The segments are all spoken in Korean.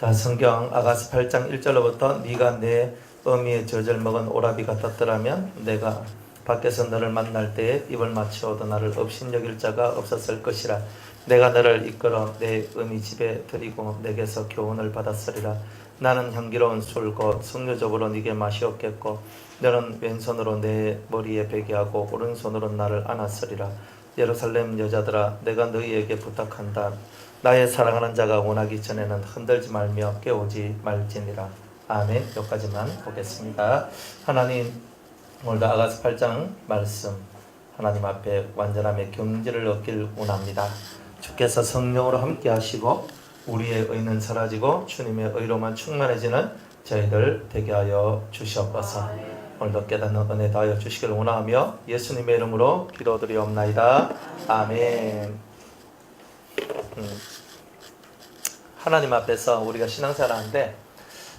자, 성경 아가서 8장 1절로부터 네가 내 어미의 젖을 먹은 오라비 같았더라면 내가 밖에서 너를 만날 때에 입을 맞추어도 나를 업신여길 자가 없었을 것이라. 내가 너를 이끌어 내 어미 집에 들이고 내게서 교훈을 받았으리라. 나는 향기로운 술 곧 석류적으로 네게 맛이 없겠고 너는 왼손으로 내 머리에 베게 하고 오른손으로 나를 안았으리라. 예루살렘 여자들아, 내가 너희에게 부탁한다. 나의 사랑하는 자가 원하기 전에는 흔들지 말며 깨우지 말지니라. 아멘. 여기까지만 보겠습니다. 하나님, 오늘도 아가서 8장 말씀 하나님 앞에 완전함의 경지를 얻길 원합니다. 주께서 성령으로 함께 하시고 우리의 의는 사라지고 주님의 의로만 충만해지는 저희들 되게 하여 주시옵소서. 오늘도 깨닫는 은혜 다하여 주시길 원하며 예수님의 이름으로 기도드리옵나이다. 아멘. 하나님 앞에서 우리가 신앙생활 하는데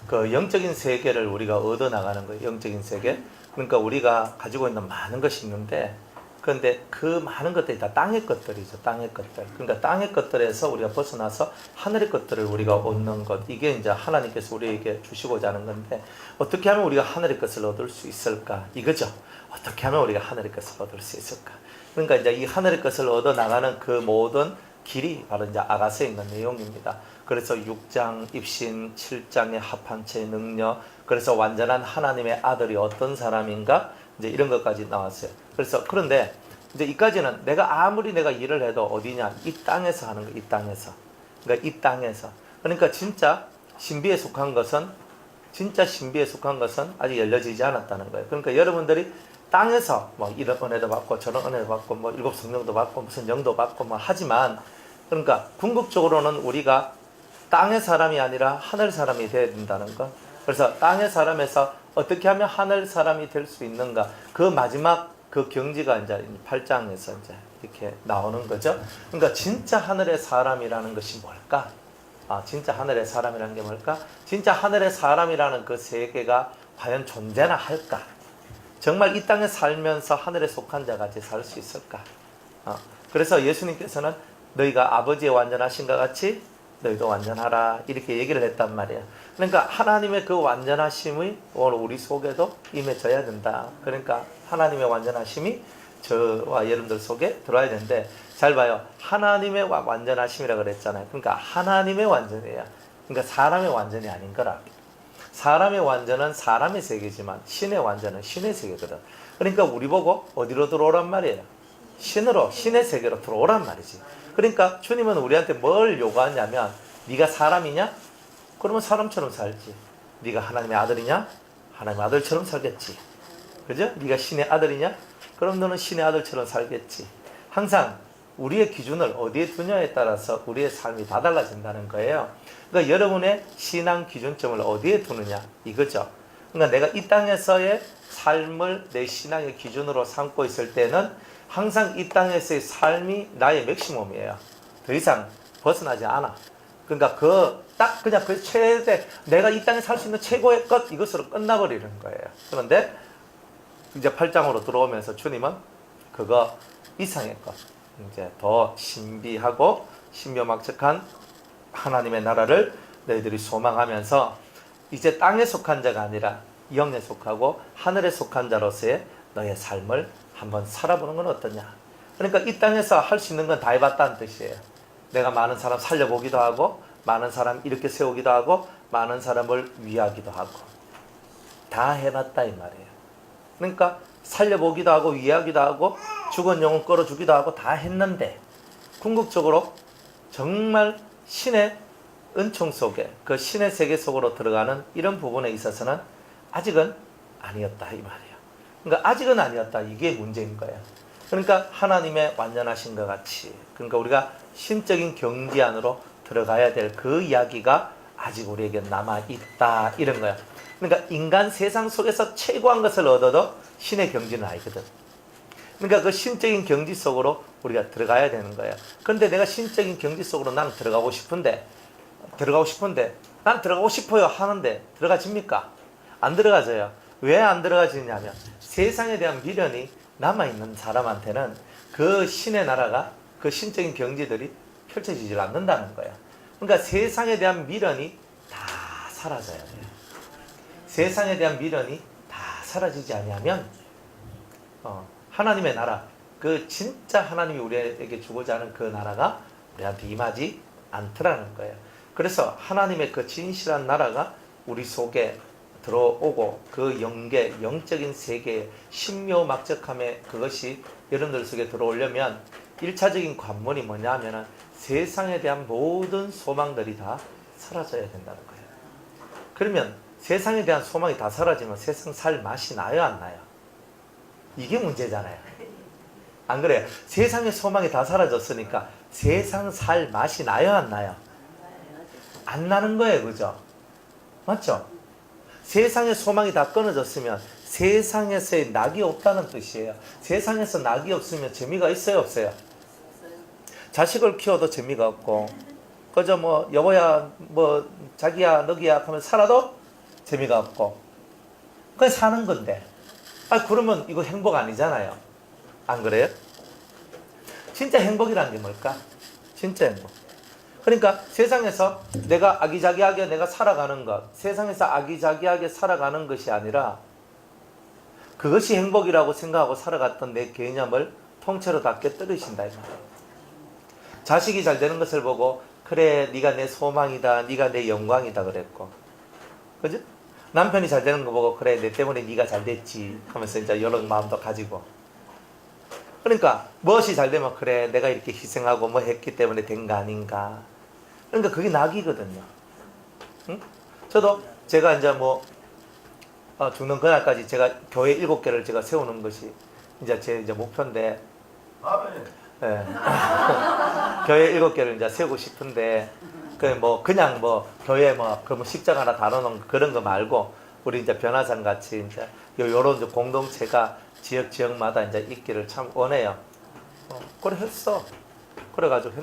그 영적인 세계를 우리가 얻어나가는 거예요. 영적인 세계. 그러니까 우리가 가지고 있는 많은 것이 있는데, 그런데 그 많은 것들이 다 땅의 것들이죠. 땅의 것들. 그러니까 땅의 것들에서 우리가 벗어나서 하늘의 것들을 우리가 얻는 것. 이게 이제 하나님께서 우리에게 주시고자 하는 건데, 어떻게 하면 우리가 하늘의 것을 얻을 수 있을까? 이거죠. 어떻게 하면 우리가 하늘의 것을 얻을 수 있을까? 그러니까 이제 이 하늘의 것을 얻어나가는 그 모든 길이 바로 이제 아가서에 있는 내용입니다. 그래서 6장 입신, 7장의 합한체의 능력, 그래서 완전한 하나님의 아들이 어떤 사람인가, 이제 이런 것까지 나왔어요. 그래서 그런데 이제 이까지는 내가 아무리 내가 일을 해도 어디냐, 이 땅에서 하는 거, 이 땅에서. 그러니까 이 땅에서. 그러니까 진짜 신비에 속한 것은 아직 열려지지 않았다는 거예요. 그러니까 여러분들이 땅에서 뭐 이런 은혜도 받고 저런 은혜도 받고 뭐 일곱 성령도 받고 무슨 영도 받고 뭐 하지만, 그러니까 궁극적으로는 우리가 땅의 사람이 아니라 하늘 사람이 되어야 된다는 것. 그래서 땅의 사람에서 어떻게 하면 하늘 사람이 될 수 있는가, 그 마지막 그 경지가 이제 8장에서 이제 이렇게 나오는 거죠. 그러니까 진짜 하늘의 사람이라는 것이 뭘까? 진짜 하늘의 사람이라는 게 뭘까? 진짜 하늘의 사람이라는 그 세계가 과연 존재나 할까? 정말 이 땅에 살면서 하늘에 속한 자같이 살 수 있을까? 그래서 예수님께서는 너희가 아버지의 완전하신것 같이 너희도 완전하라, 이렇게 얘기를 했단 말이에요. 그러니까 하나님의 그 완전하심이 오늘 우리 속에도 임해져야 된다. 그러니까 하나님의 완전하심이 저와 여러분들 속에 들어와야 되는데, 잘 봐요. 하나님의 완전하심이라고 그랬잖아요. 그러니까 하나님의 완전이에요. 그러니까 사람의 완전이 아닌 거라. 사람의 완전은 사람의 세계지만 신의 완전은 신의 세계거든. 그러니까 우리 보고 어디로 들어오란 말이에요? 신으로, 신의 세계로 들어오란 말이지. 그러니까 주님은 우리한테 뭘 요구하냐면, 네가 사람이냐? 그러면 사람처럼 살지. 네가 하나님의 아들이냐? 하나님의 아들처럼 살겠지. 그죠? 네가 신의 아들이냐? 그럼 너는 신의 아들처럼 살겠지. 항상 우리의 기준을 어디에 두냐에 따라서 우리의 삶이 다 달라진다는 거예요. 그러니까 여러분의 신앙 기준점을 어디에 두느냐, 이거죠. 그러니까 내가 이 땅에서의 삶을 내 신앙의 기준으로 삼고 있을 때는 항상 이 땅에서의 삶이 나의 맥시멈이에요. 더 이상 벗어나지 않아. 그러니까 그냥 그 최대, 내가 이 땅에 살 수 있는 최고의 것, 이것으로 끝나버리는 거예요. 그런데 이제 8장으로 들어오면서 주님은 그거 이상의 것, 이제 더 신비하고 신묘막측한 하나님의 나라를 너희들이 소망하면서 이제 땅에 속한 자가 아니라 영에 속하고 하늘에 속한 자로서의 너의 삶을 한번 살아보는 건 어떠냐. 그러니까 이 땅에서 할 수 있는 건 다 해봤다는 뜻이에요. 내가 많은 사람 살려보기도 하고, 많은 사람 이렇게 세우기도 하고, 많은 사람을 위하기도 하고, 다 해봤다 이 말이에요. 그러니까 살려보기도 하고 위하기도 하고 죽은 영혼 끌어주기도 하고 다 했는데, 궁극적으로 정말 신의 은총 속에, 그 신의 세계 속으로 들어가는 이런 부분에 있어서는 아직은 아니었다 이 말이에요. 그러니까 아직은 아니었다, 이게 문제인 거예요. 그러니까 하나님의 완전하신 것 같이, 그러니까 우리가 신적인 경지 안으로 들어가야 될 그 이야기가 아직 우리에게 남아있다, 이런 거야. 그러니까 인간 세상 속에서 최고한 것을 얻어도 신의 경지는 아니거든. 그러니까 그 신적인 경지 속으로 우리가 들어가야 되는 거예요. 그런데 내가 신적인 경지 속으로 나는 들어가고 싶은데 난 들어가고 싶어요 하는데 들어가집니까? 안 들어가져요. 왜 안 들어가지냐면 세상에 대한 미련이 남아있는 사람한테는 그 신의 나라가, 그 신적인 경지들이 펼쳐지질 않는다는 거예요. 그러니까 세상에 대한 미련이 다 사라져야 돼요. 세상에 대한 미련이 다 사라지지 아니하면 하나님의 나라, 그 진짜 하나님이 우리에게 주고자 하는 그 나라가 우리한테 임하지 않더라는 거예요. 그래서 하나님의 그 진실한 나라가 우리 속에 들어오고 그 영적인 세계의 신묘막적함에 그것이 여러분들 속에 들어오려면 1차적인 관문이 뭐냐면은 세상에 대한 모든 소망들이 다 사라져야 된다는 거예요. 그러면 세상에 대한 소망이 다 사라지면 세상 살 맛이 나요, 안 나요? 이게 문제잖아요. 안 그래요? 세상의 소망이 다 사라졌으니까 세상 살 맛이 나요, 안 나요? 안 나는 거예요, 그죠? 맞죠? 세상의 소망이 다 끊어졌으면 세상에서의 낙이 없다는 뜻이에요. 세상에서 낙이 없으면 재미가 있어요, 없어요? 자식을 키워도 재미가 없고, 그저 뭐 여보야 뭐 자기야 너기야 하면 살아도 재미가 없고, 그냥 사는 건데, 그러면 이거 행복 아니잖아요. 안 그래요? 진짜 행복이라는 게 뭘까? 진짜 행복. 그러니까 세상에서 내가 아기자기하게 내가 살아가는 것, 세상에서 아기자기하게 살아가는 것이 아니라 그것이 행복이라고 생각하고 살아갔던 내 개념을 통째로 다 깨뜨리신다 이 말이에요. 자식이 잘 되는 것을 보고 그래 네가 내 소망이다, 네가 내 영광이다 그랬고, 그죠? 남편이 잘 되는 거 보고 그래 내 때문에 네가 잘 됐지 하면서 이제 이런 마음도 가지고, 그러니까 무엇이 잘 되면 그래 내가 이렇게 희생하고 뭐 했기 때문에 된 거 아닌가. 그러니까 그게 낙이거든요. 응? 저도 제가 이제 뭐 죽는 그날까지 제가 교회 7개를 제가 세우는 것이 이제 제 목표인데, 예. 교회 7개를 이제 세우고 싶은데, 그냥 교회 그러면 십자가 하나 달아놓은 그런 거 말고, 우리 이제 변화산 같이 이제 요런 이제 공동체가 지역마다 이제 있기를 참 원해요. 그래 했어. 그래가지고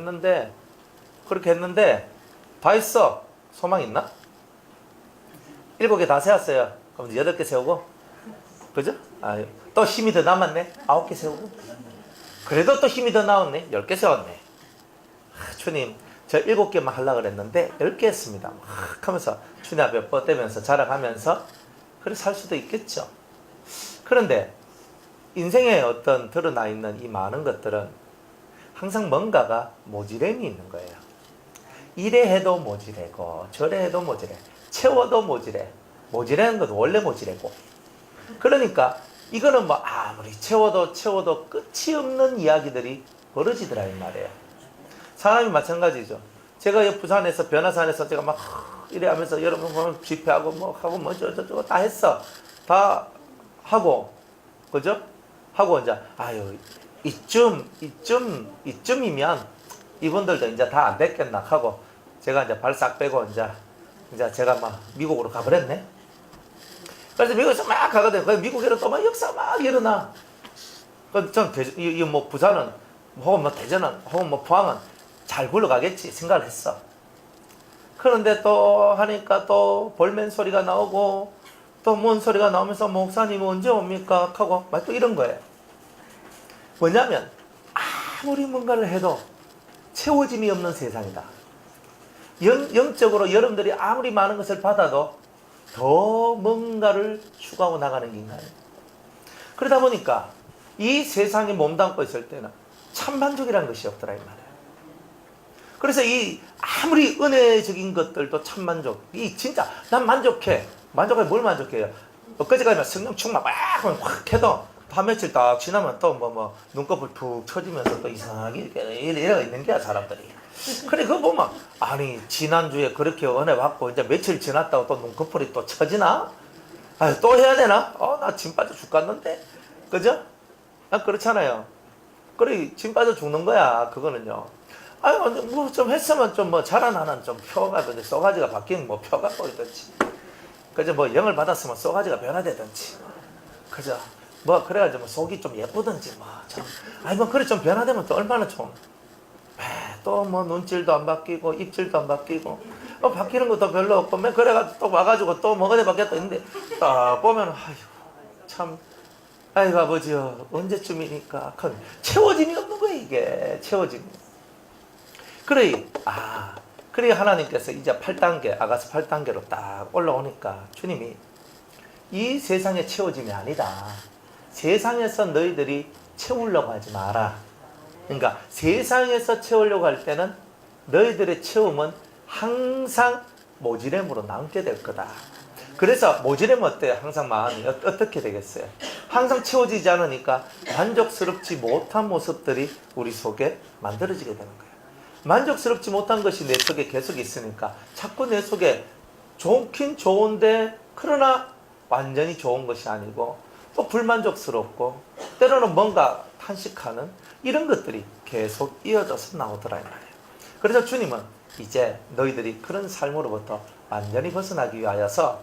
그렇게 했는데, 다 했어. 소망 있나? 7개 다 세웠어요. 그럼 8개 세우고, 그죠? 또 힘이 더 남았네. 9개 세우고. 그래도 또 힘이 더 나왔네. 10개 세웠네. 주님, 저 7개만 하려고 그랬는데 10개 했습니다. 막 하면서 주님 앞에 뻗대면서 자랑하면서 그래 살 수도 있겠죠. 그런데 인생에 어떤 드러나 있는 이 많은 것들은 항상 뭔가가 모지름이 있는 거예요. 이래 해도 모지래고 저래 해도 모지래. 채워도 모지래. 모지래는 것도 원래 모지래고. 그러니까 이거는 아무리 채워도 끝이 없는 이야기들이 벌어지더라 이 말이에요. 사람이 마찬가지죠. 제가 부산에서 변화산에서 제가 막 이래 하면서 여러분 보면 집회하고 하고 저거 다 했어. 다 하고, 그죠? 하고 이제 이쯤이면 이분들도 이제 다 안 됐겠나 하고 제가 이제 발 싹 빼고 이제 제가 미국으로 가버렸네. 그래서 미국에서 막 가거든. 그 미국에는 또 역사 막 일어나. 전 부산은 혹은 대전은 혹은 포항은 잘 굴러가겠지 생각을 했어. 그런데 또 하니까 또 볼멘 소리가 나오고 또 뭔 소리가 나오면서 목사님 언제 옵니까? 하고 막 또 이런 거예요. 뭐냐면 아무리 뭔가를 해도 채워짐이 없는 세상이다. 영적으로 여러분들이 아무리 많은 것을 받아도 더 뭔가를 추구하고 나가는 인간이에요. 그러다 보니까 이 세상에 몸담고 있을 때는 참 만족이라는 것이 없더라 이 말이에요. 그래서 이 아무리 은혜적인 것들도 참 만족. 이 진짜 난 만족해. 만족해. 뭘 만족해요? 엊그제까지만 성령 충만 확 해도 한 며칠 딱 지나면 또 눈꺼풀 푹 처지면서 또 이상하게 이래가 있는 게야 사람들이. 그래 그거 보면 아니 지난주에 그렇게 은혜 받고 이제 며칠 지났다고 또 눈꺼풀이 또 처지나? 또 해야 되나? 나 진 빠져 죽겠는데. 그죠? 그렇잖아요. 그래 진 빠져 죽는 거야 그거는요. 좀 했으면 좀 자라나는 좀 표가 쏘가지가 바뀌는 표가 보이든지, 그죠? 영을 받았으면 쏘가지가 변화되든지, 그죠? 그래가지고 속이 좀 예쁘든지 그래 좀 변화되면 또 얼마나 좀 또 눈질도 안 바뀌고 입질도 안 바뀌고 바뀌는 것도 별로 없고 그래가지고 또 와가지고 또 뭐가 바뀌었다 했는데 딱 보면 참 아버지요 언제쯤이니까 채워짐이 없는 거야 이게 채워짐이. 그래 그래 하나님께서 이제 8단계, 아가서 8단계로 딱 올라오니까 주님이 이 세상에 채워짐이 아니다. 세상에서 너희들이 채우려고 하지 마라. 그러니까 세상에서 채우려고 할 때는 너희들의 채움은 항상 모지렘으로 남게 될 거다. 그래서 모지렘 어때요? 항상 마음이 어떻게 되겠어요? 항상 채워지지 않으니까 만족스럽지 못한 모습들이 우리 속에 만들어지게 되는 거예요. 만족스럽지 못한 것이 내 속에 계속 있으니까 자꾸 내 속에 좋긴 좋은데 그러나 완전히 좋은 것이 아니고 또 불만족스럽고 때로는 뭔가 탄식하는 이런 것들이 계속 이어져서 나오더라 이 말이에요. 그래서 주님은 이제 너희들이 그런 삶으로부터 완전히 벗어나기 위하여서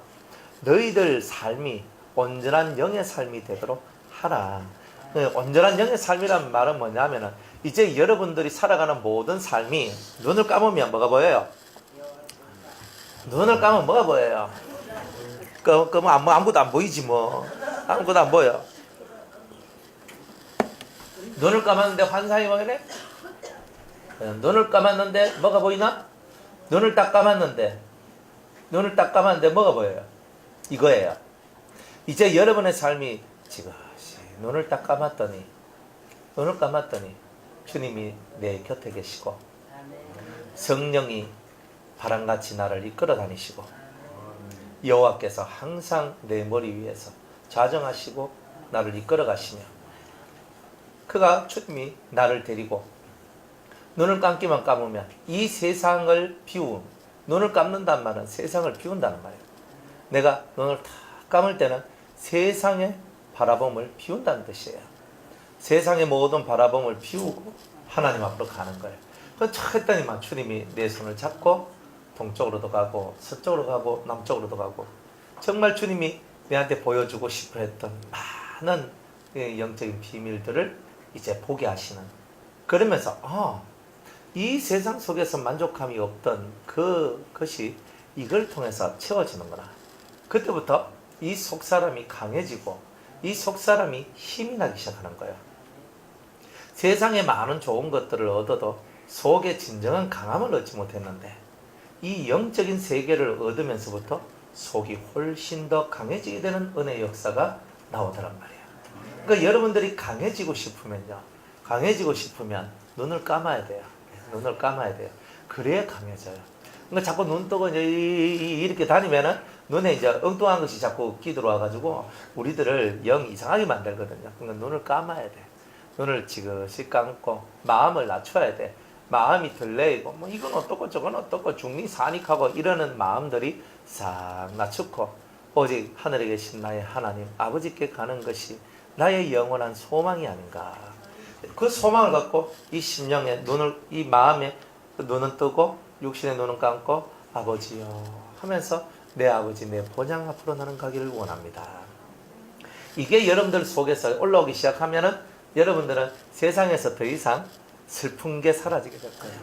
너희들 삶이 온전한 영의 삶이 되도록 하라. 온전한 영의 삶이란 말은 뭐냐면은 이제 여러분들이 살아가는 모든 삶이 눈을 감으면 뭐가 보여요? 눈을 감으면 뭐가 보여요? 그럼 아무것도 안 보이지 뭐. 아무것도 안 보여. 눈을 감았는데 환상이 보이네? 눈을 감았는데 뭐가 보이나? 눈을 딱 감았는데 뭐가 보여요? 이거예요. 이제 여러분의 삶이 지금 눈을 딱 감았더니 주님이 내 곁에 계시고 성령이 바람같이 나를 이끌어 다니시고 여호와께서 항상 내 머리 위에서 좌정하시고 나를 이끌어 가시며 그가 주님이 나를 데리고 눈을 감기만 감으면 이 세상을 눈을 감는다는 말은 세상을 비운다는 말이에요. 내가 눈을 딱 감을 때는 세상의 바라봄을 비운다는 뜻이에요. 세상의 모든 바라봄을 비우고 하나님 앞으로 가는 거예요. 그래서 했더니만 주님이 내 손을 잡고 동쪽으로도 가고 서쪽으로 가고 남쪽으로도 가고 정말 주님이 내한테 보여주고 싶어 했던 많은 영적인 비밀들을 이제 보게 하시는, 그러면서 이 세상 속에서 만족감이 없던 그것이 이걸 통해서 채워지는구나. 그때부터 이 속사람이 강해지고 이 속사람이 힘이 나기 시작하는 거예요. 세상에 많은 좋은 것들을 얻어도 속에 진정한 강함을 얻지 못했는데 이 영적인 세계를 얻으면서부터 속이 훨씬 더 강해지게 되는 은혜의 역사가 나오더란 말이에요. 그러니까 여러분들이 강해지고 싶으면 눈을 감아야 돼요. 눈을 감아야 돼요. 그래야 강해져요. 그러니까 자꾸 눈 뜨고 이제 이렇게 다니면은 눈에 이제 엉뚱한 것이 자꾸 끼 들어와가지고 우리들을 영 이상하게 만들거든요. 그러니까 눈을 감아야 돼. 눈을 지그시 감고 마음을 낮춰야 돼. 마음이 들레이고 뭐 이건 어떻고 저건 어떻고 중리 사닉하고 이러는 마음들이 싹 낮추고 오직 하늘에 계신 나의 하나님 아버지께 가는 것이 나의 영원한 소망이 아닌가. 그 소망을 갖고 이 심령에 이 마음에 눈은 뜨고 육신의 눈은 감고 아버지요 하면서 내 아버지 내 본향 앞으로 나는 가기를 원합니다. 이게 여러분들 속에서 올라오기 시작하면은 여러분들은 세상에서 더 이상 슬픈 게 사라지게 될 거예요.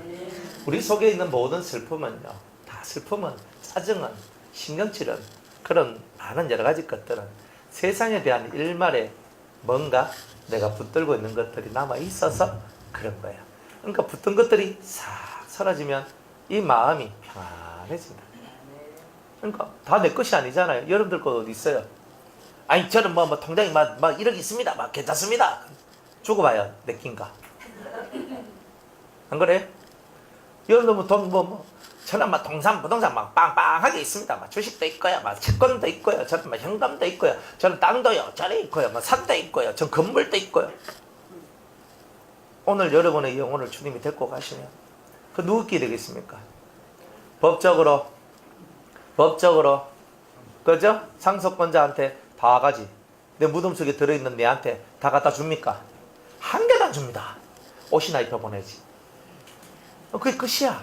우리 속에 있는 모든 슬픔은요, 다 슬픔은 짜증은 신경질은 그런 많은 여러 가지 것들은 세상에 대한 일말에 뭔가 내가 붙들고 있는 것들이 남아 있어서 그런 거예요. 그러니까 붙은 것들이 싹 사라지면 이 마음이 평안해진다. 그러니까 다 내 것이 아니잖아요. 여러분들 것 어디 있어요? 아니 저는 통장에 막 1억 있습니다. 괜찮습니다. 주고 봐요. 내 낀가? 안 그래? 여러분들 저는 부동산 빵빵하게 있습니다. 주식도 있고요, 채권도 있고요, 저는 현금도 있고요, 저는 땅도요, 저리 있고요, 산도 있고요, 전 건물도 있고요. 오늘 여러분의 영혼을 주님이 데리고 가시면 그 누구께 되겠습니까? 법적으로 그죠? 상속권자한테 다 가지 내 무덤 속에 들어있는 내한테 다 갖다 줍니까? 한 개도 안 줍니다. 옷이나 입혀 보내지. 그게 끝이야.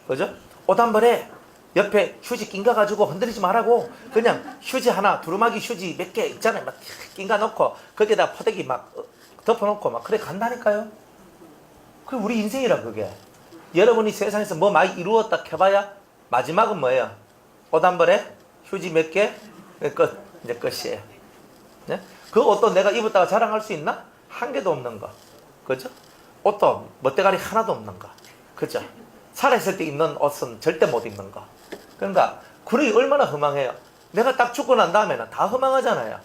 그죠? 옷 한 벌에 옆에 휴지 낀가 가지고 흔들리지 말라고 그냥 휴지 하나, 두루마기 휴지 몇 개 있잖아요. 막 낀가 넣고 거기에다 포대기 막 덮어놓고 막 그래 간다니까요. 그게 우리 인생이라 그게. 여러분이 세상에서 뭐 많이 이루었다 해봐야 마지막은 뭐예요? 옷 한 벌에 휴지 몇 개? 끝. 이제 끝이에요. 네? 그 옷도 내가 입었다가 자랑할 수 있나? 한 개도 없는 거. 그죠? 옷도 멋대가리 하나도 없는 거. 그죠? 살아있을 때 입는 옷은 절대 못 입는 거. 그러니까 그러기 얼마나 허망해요. 내가 딱 죽고 난 다음에는 다 허망하잖아요.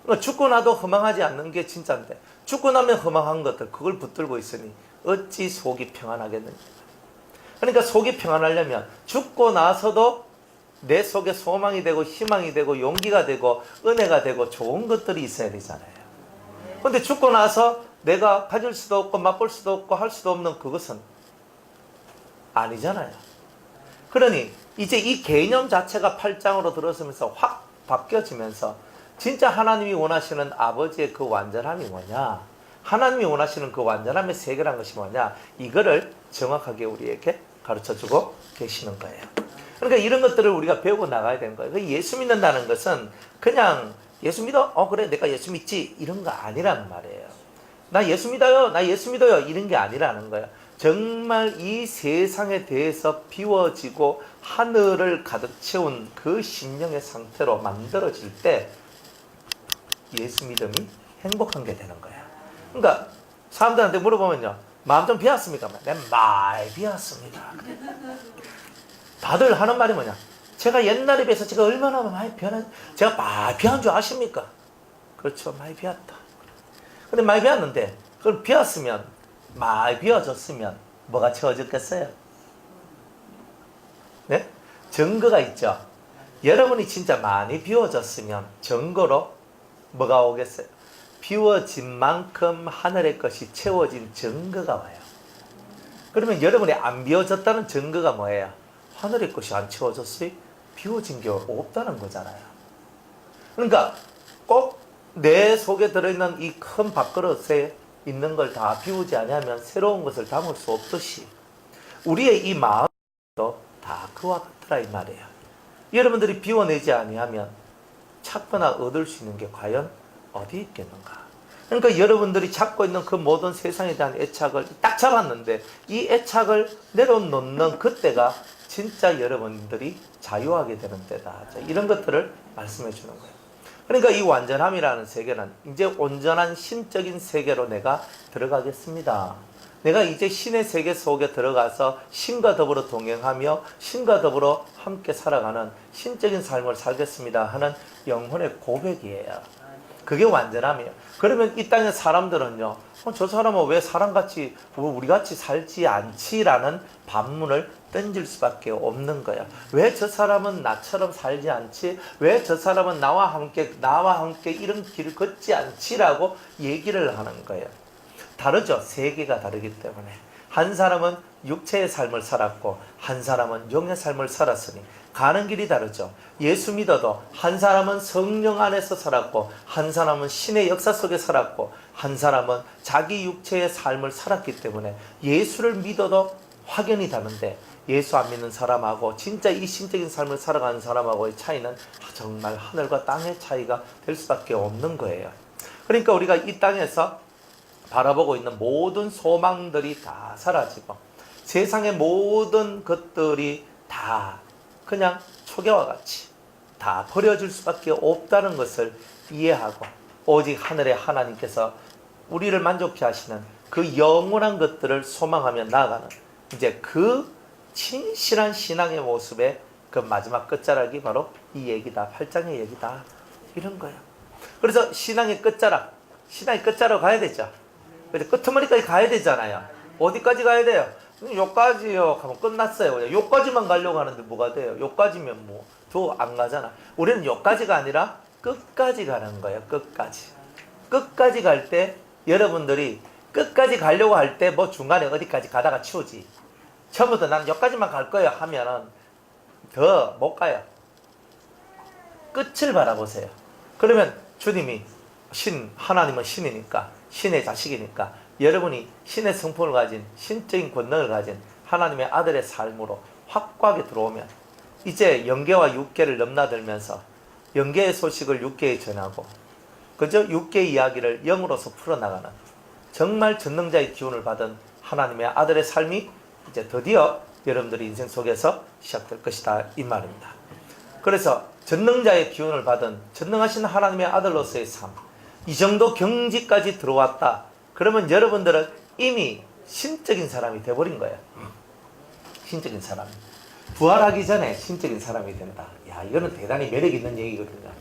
그러니까 죽고 나도 허망하지 않는 게 진짜인데 죽고 나면 허망한 것들 그걸 붙들고 있으니 어찌 속이 평안하겠느냐. 그러니까 속이 평안하려면 죽고 나서도 내 속에 소망이 되고 희망이 되고 용기가 되고 은혜가 되고 좋은 것들이 있어야 되잖아요. 근데 죽고 나서 내가 가질 수도 없고 맛볼 수도 없고 할 수도 없는 그것은 아니잖아요. 그러니 이제 이 개념 자체가 8장으로 들어서면서 확 바뀌어지면서 진짜 하나님이 원하시는 아버지의 그 완전함이 뭐냐, 하나님이 원하시는 그 완전함의 세계란 것이 뭐냐, 이거를 정확하게 우리에게 가르쳐주고 계시는 거예요. 그러니까 이런 것들을 우리가 배우고 나가야 되는 거예요. 예수 믿는다는 것은 그냥 예수 믿어? 그래 내가 예수 믿지 이런 거 아니라는 말이에요. 나 예수 믿어요, 나 예수 믿어요 이런 게 아니라는 거예요. 정말 이 세상에 대해서 비워지고 하늘을 가득 채운 그 심령의 상태로 만들어질 때 예수 믿음이 행복한 게 되는 거예요. 그러니까 사람들한테 물어보면요, 마음 좀 비었습니까? 네, 많이 비었습니다. 다들 하는 말이 뭐냐, 제가 옛날에 비해서 제가 얼마나 많이 비었는, 제가 많이 비한 줄 아십니까? 그렇죠, 많이 비었다. 근데 많이 비었는데 그걸 비었으면, 많이 비워졌으면 뭐가 채워졌겠어요? 네? 증거가 있죠. 여러분이 진짜 많이 비워졌으면 증거로 뭐가 오겠어요? 비워진 만큼 하늘의 것이 채워진 증거가 와요. 그러면 여러분이 안 비워졌다는 증거가 뭐예요? 하늘의 것이 안 채워졌어요? 비워진 게 없다는 거잖아요. 그러니까 꼭 내 속에 들어있는 이 큰 밥그릇에 있는 걸 다 비우지 아니하면 새로운 것을 담을 수 없듯이 우리의 이 마음도 다 그와 같더라 이 말이에요. 여러분들이 비워내지 아니하면 찾거나 얻을 수 있는 게 과연 어디 있겠는가. 그러니까 여러분들이 찾고 있는 그 모든 세상에 대한 애착을 딱 잡았는데 이 애착을 내려놓는 그때가 진짜 여러분들이 자유하게 되는 때다. 이런 것들을 말씀해 주는 거예요. 그러니까 이 완전함이라는 세계는 이제 온전한 신적인 세계로 내가 들어가겠습니다. 내가 이제 신의 세계 속에 들어가서 신과 더불어 동행하며 신과 더불어 함께 살아가는 신적인 삶을 살겠습니다 하는 영혼의 고백이에요. 그게 완전함이에요. 그러면 이 땅의 사람들은요, 저 사람은 왜 사람같이 우리같이 살지 않지라는 반문을 던질 수밖에 없는 거야. 왜 저 사람은 나처럼 살지 않지? 왜 저 사람은 나와 함께 이런 길을 걷지 않지라고 얘기를 하는 거예요. 다르죠. 세계가 다르기 때문에. 한 사람은 육체의 삶을 살았고 한 사람은 영의 삶을 살았으니 가는 길이 다르죠. 예수 믿어도 한 사람은 성령 안에서 살았고 한 사람은 신의 역사 속에 살았고 한 사람은 자기 육체의 삶을 살았기 때문에 예수를 믿어도 확연히 다른데 예수 안 믿는 사람하고 진짜 이 신적인 삶을 살아가는 사람하고의 차이는 정말 하늘과 땅의 차이가 될 수밖에 없는 거예요. 그러니까 우리가 이 땅에서 바라보고 있는 모든 소망들이 다 사라지고 세상의 모든 것들이 다 그냥 초계와 같이 다 버려질 수밖에 없다는 것을 이해하고 오직 하늘의 하나님께서 우리를 만족케 하시는 그 영원한 것들을 소망하며 나아가는 이제 그 진실한 신앙의 모습의 그 마지막 끝자락이 바로 이 얘기다. 8장의 얘기다. 이런 거예요. 그래서 신앙의 끝자락 가야 되죠. 끄트머리까지 가야 되잖아요. 어디까지 가야 돼요? 요까지요 하면 끝났어요. 요까지만 가려고 하는데 뭐가 돼요? 요까지면 뭐 더 안 가잖아. 우리는 요까지가 아니라 끝까지 가는 거예요. 끝까지 갈 때 여러분들이 끝까지 가려고 할 때 뭐 중간에 어디까지 가다가 치우지. 처음부터 난 여기까지만 갈 거예요 하면은 더 못 가요. 끝을 바라보세요. 그러면 주님이 하나님은 신이니까 신의 자식이니까 여러분이 신의 성품을 가진 신적인 권능을 가진 하나님의 아들의 삶으로 확고하게 들어오면 이제 영계와 육계를 넘나들면서 영계의 소식을 육계에 전하고 그저 육계의 이야기를 영으로서 풀어나가는 정말 전능자의 기운을 받은 하나님의 아들의 삶이 이제 드디어 여러분들의 인생 속에서 시작될 것이다 이 말입니다. 그래서 전능자의 기운을 받은 전능하신 하나님의 아들로서의 삶, 이 정도 경지까지 들어왔다. 그러면 여러분들은 이미 신적인 사람이 돼버린 거예요. 신적인 사람. 부활하기 전에 신적인 사람이 된다. 야, 이거는 대단히 매력 있는 얘기거든요.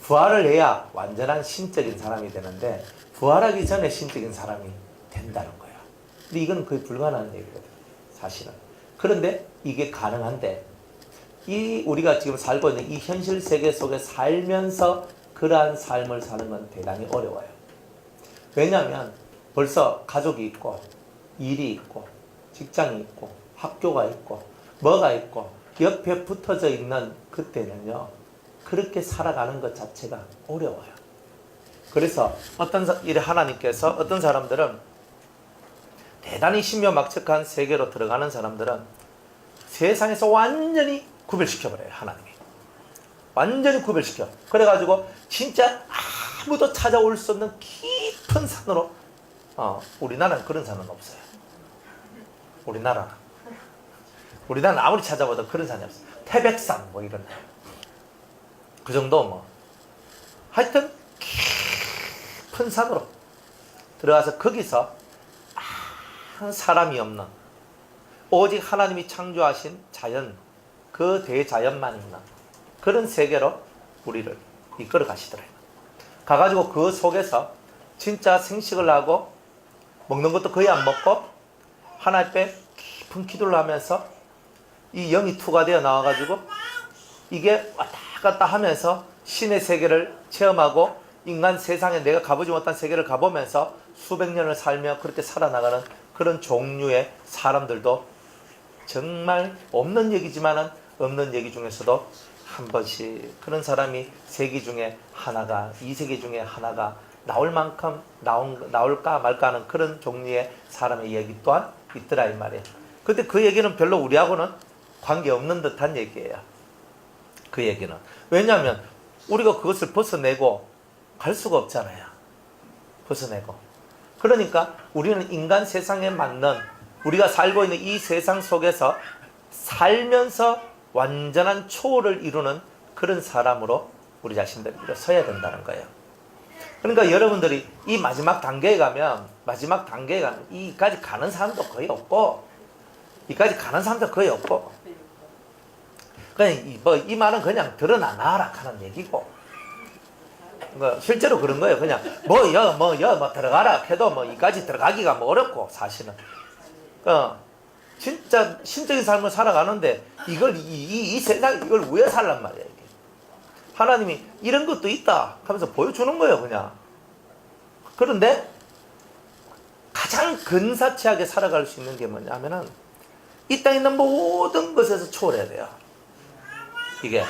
부활을 해야 완전한 신적인 사람이 되는데 부활하기 전에 신적인 사람이 된다는 거야. 근데 이건 거의 불가능한 얘기거든, 사실은. 그런데 이게 가능한데 이 우리가 지금 살고 있는 이 현실 세계 속에 살면서 그러한 삶을 사는 건 대단히 어려워요. 왜냐하면 벌써 가족이 있고 일이 있고 직장이 있고 학교가 있고 뭐가 있고 옆에 붙어져 있는 그때는요, 그렇게 살아가는 것 자체가 어려워요. 그래서 하나님께서 어떤 사람들은 대단히 신묘막측한 세계로 들어가는 사람들은 세상에서 완전히 구별시켜버려요. 하나님이 완전히 구별시켜. 그래가지고 진짜 아무도 찾아올 수 없는 깊은 산으로, 우리나라는 그런 산은 없어요. 우리나라는 아무리 찾아봐도 그런 산이 없어요. 태백산 뭐 이런 그 정도. 뭐 하여튼 깊은 산으로 들어가서 거기서 한 사람이 없는 오직 하나님이 창조하신 자연, 그 대자연만 있는 그런 세계로 우리를 이끌어 가시더래요. 가가지고 그 속에서 진짜 생식을 하고 먹는 것도 거의 안 먹고 하나님 앞에 깊은 기도를 하면서 이 영이 투과되어 나와가지고 이게 왔다 갔다 하면서 신의 세계를 체험하고 인간 세상에 내가 가보지 못한 세계를 가보면서 수백 년을 살며 그렇게 살아나가는 그런 종류의 사람들도 정말 없는 얘기지만은 없는 얘기 중에서도 한 번씩 그런 사람이 세계 중에 하나가, 이 세계 중에 하나가 나올 만큼 나올까 말까 하는 그런 종류의 사람의 얘기 또한 있더라 이 말이에요. 근데 그 얘기는 별로 우리하고는 관계없는 듯한 얘기예요. 그 얘기는. 왜냐하면 우리가 그것을 벗어내고 갈 수가 없잖아요. 벗어내고. 그러니까 우리는 인간 세상에 맞는, 우리가 살고 있는 이 세상 속에서 살면서 완전한 초월을 이루는 그런 사람으로 우리 자신들이 서야 된다는 거예요. 그러니까 여러분들이 이 마지막 단계에 가면 이까지 가는 사람도 거의 없고, 그냥 이 말은 그냥 드러나라 하는 얘기고, 실제로 그런 거예요. 그냥 들어가라 해도 이까지 들어가기가 어렵고, 사실은. 진짜 신적인 삶을 살아가는데 이걸 이 세상 이걸 왜 살란 말이야. 이게. 하나님이 이런 것도 있다 하면서 보여주는 거예요, 그냥. 그런데 가장 근사치하게 살아갈 수 있는 게 뭐냐면은 이 땅에 있는 모든 것에서 초월해야 돼요. 이게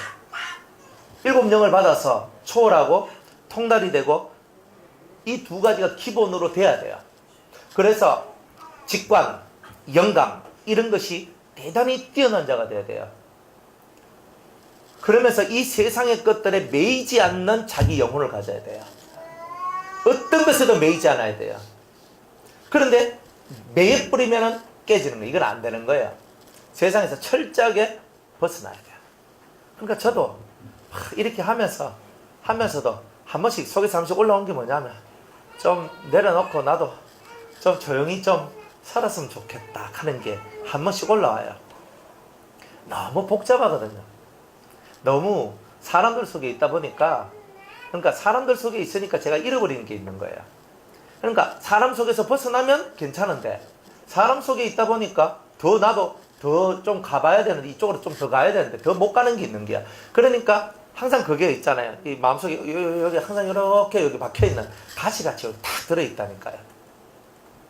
일곱 영을 받아서 초월하고 통달이 되고 이 두 가지가 기본으로 돼야 돼요. 그래서 직관, 영감 이런 것이 대단히 뛰어난 자가 돼야 돼요. 그러면서 이 세상의 것들에 매이지 않는 자기 영혼을 가져야 돼요. 어떤 것에도 매이지 않아야 돼요. 그런데 매여 뿌리면 깨지는 거예요. 이건 안 되는 거예요. 세상에서 철저하게 벗어나야 돼요. 그러니까 저도 이렇게 하면서도 한 번씩 속에서 한 번씩 올라온 게 뭐냐면 좀 내려놓고 나도 좀 조용히 좀 살았으면 좋겠다 하는 게 한 번씩 올라와요. 너무 복잡하거든요. 너무 사람들 속에 있다 보니까, 그러니까 사람들 속에 있으니까 제가 잃어버리는 게 있는 거예요. 그러니까 사람 속에서 벗어나면 괜찮은데 사람 속에 있다 보니까 나도 더 좀 가봐야 되는데, 이쪽으로 좀 더 가야 되는데 더 못 가는 게 있는 거야. 그러니까 항상 그게 있잖아요. 이 마음속에 여기 항상 이렇게 여기 박혀있는 가시같이 딱 들어있다니까요.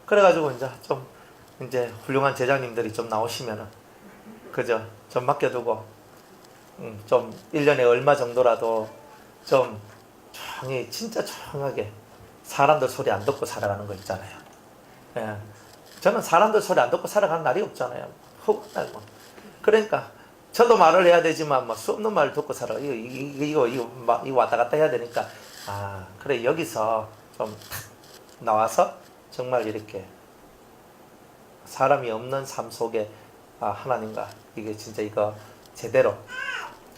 그래가지고 이제 훌륭한 제자님들이 좀 나오시면은 그죠? 좀 맡겨두고 좀 1년에 얼마 정도라도 좀 조용히, 진짜 조용하게 사람들 소리 안 듣고 살아가는 거 있잖아요. 예. 저는 사람들 소리 안 듣고 살아가는 날이 없잖아요. 허구날. 그러니까 저도 말을 해야 되지만 수 없는 말을 듣고 살아. 이거 왔다 갔다 해야 되니까, 그래, 여기서 좀 나와서 정말 이렇게 사람이 없는 삶 속에 하나님과 이게 진짜 이거 제대로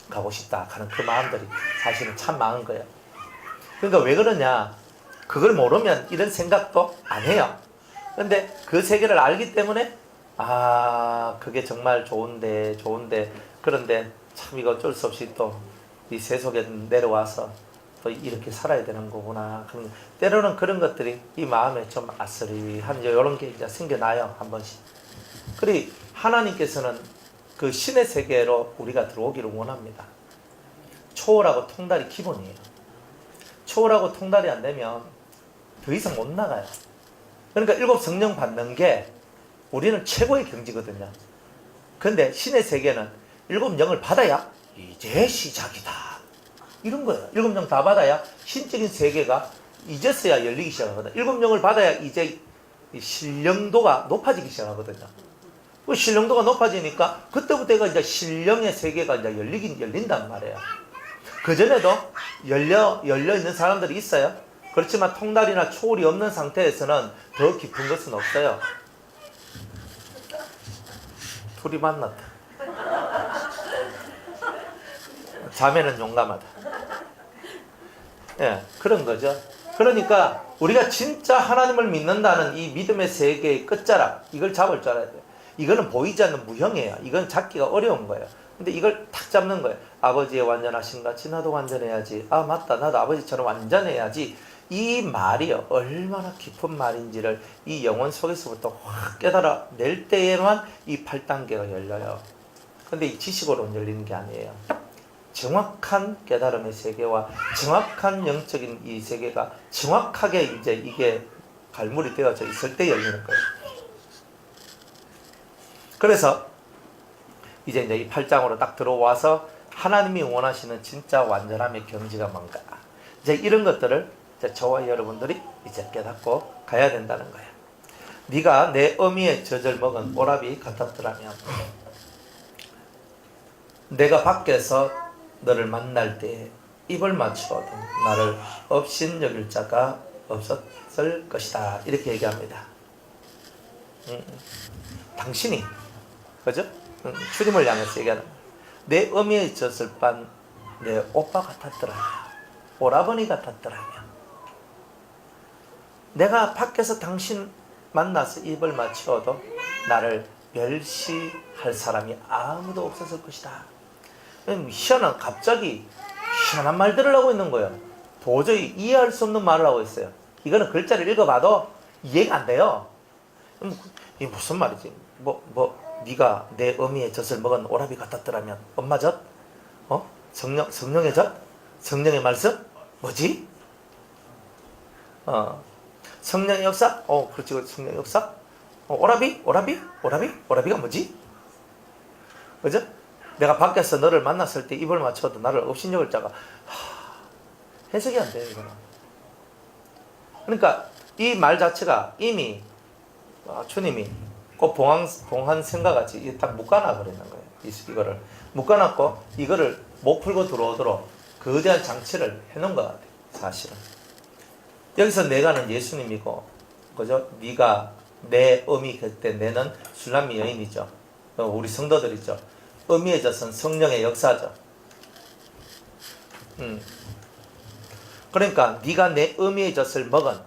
가고 싶다 하는 그 마음들이 사실은 참 많은 거예요. 그러니까 왜 그러냐, 그걸 모르면 이런 생각도 안 해요. 근데 그 세계를 알기 때문에 그게 정말 좋은데 그런데 참 이거 어쩔 수 없이 또 이 세속에 내려와서 또 이렇게 살아야 되는 거구나. 때로는 그런 것들이 이 마음에 좀 아슬리한 이런 게 이제 생겨나요, 한 번씩. 그리 하나님께서는 그 신의 세계로 우리가 들어오기를 원합니다. 초월하고 통달이 기본이에요. 초월하고 통달이 안 되면 더 이상 못 나가요. 그러니까 일곱 성령 받는 게 우리는 최고의 경지거든요. 근데 신의 세계는 일곱 영을 받아야 이제 시작이다. 이런 거예요. 일곱 영 다 받아야 신적인 세계가 이제서야 열리기 시작하거든요. 일곱 영을 받아야 이제 신령도가 높아지기 시작하거든요. 그 신령도가 높아지니까 그때부터가 이제 신령의 세계가 이제 열린단 말이에요. 그전에도 열려 있는 사람들이 있어요. 그렇지만 통달이나 초월이 없는 상태에서는 더 깊은 것은 없어요. 둘이 만났다. 자매는 용감하다. 예, 그런 거죠. 그러니까 우리가 진짜 하나님을 믿는다는 이 믿음의 세계의 끝자락, 이걸 잡을 줄 알아야 돼요. 이거는 보이지 않는 무형이에요. 이건 잡기가 어려운 거예요. 근데 이걸 탁 잡는 거예요. 아버지의 완전하신 같이 나도 완전해야지. 아 맞다, 나도 아버지처럼 완전해야지. 이 말이요, 얼마나 깊은 말인지를 이 영혼 속에서부터 확 깨달아낼 때에만 이 8단계가 열려요. 근데 이 지식으로는 열리는 게 아니에요. 정확한 깨달음의 세계와 정확한 영적인 이 세계가 정확하게 이제 이게 갈물이 되어져 있을 때 열리는 거예요. 그래서 이제 이 8장으로 딱 들어와서 하나님이 원하시는 진짜 완전함의 경지가 뭔가, 이제 이런 것들을 이제 저와 여러분들이 이제 깨닫고 가야 된다는 거예요. 네가 내 어미의 젖을 먹은 오라비 같았더라면 내가 밖에서 너를 만날 때 입을 맞추어도 나를 업신여길 자가 없었을 것이다. 이렇게 얘기합니다. 당신이, 그죠? 주님을 향해서 얘기하는 거예요. 내 어미의 젖을 빤 내 오빠 같았더라면, 오라버니 같았더라면, 내가 밖에서 당신 만나서 입을 맞추어도 나를 멸시할 사람이 아무도 없었을 것이다. 갑자기 희한한 말들을 하고 있는 거예요. 도저히 이해할 수 없는 말을 하고 있어요. 이거는 글자를 읽어봐도 이해가 안 돼요. 이게 무슨 말이지? 네가 내 어미의 젖을 먹은 오라비 같았더라면, 엄마 젖? 성령의 젖? 성령의 말씀? 뭐지? 성령의 역사? 그렇지, 성령의 역사? 오라비가 뭐지? 그죠? 내가 밖에서 너를 만났을 때 입을 맞춰도 나를 업신여길 자가, 해석이 안 돼요, 이거는. 그러니까 이 말 자체가 이미 주님이 꼭 봉한생과 같이 딱 묶어놔 버리는 거예요. 이거를 묶어놨고 이거를 못 풀고 들어오도록 거대한 장치를 해놓은 것 같아요. 사실은 여기서 내가는 예수님이고, 그죠? 네가 내 어미, 그때 내는 술람미 여인이죠. 우리 성도들이죠. 어미의 젖은 성령의 역사죠. 그러니까 네가 내 어미의 젖을 먹은,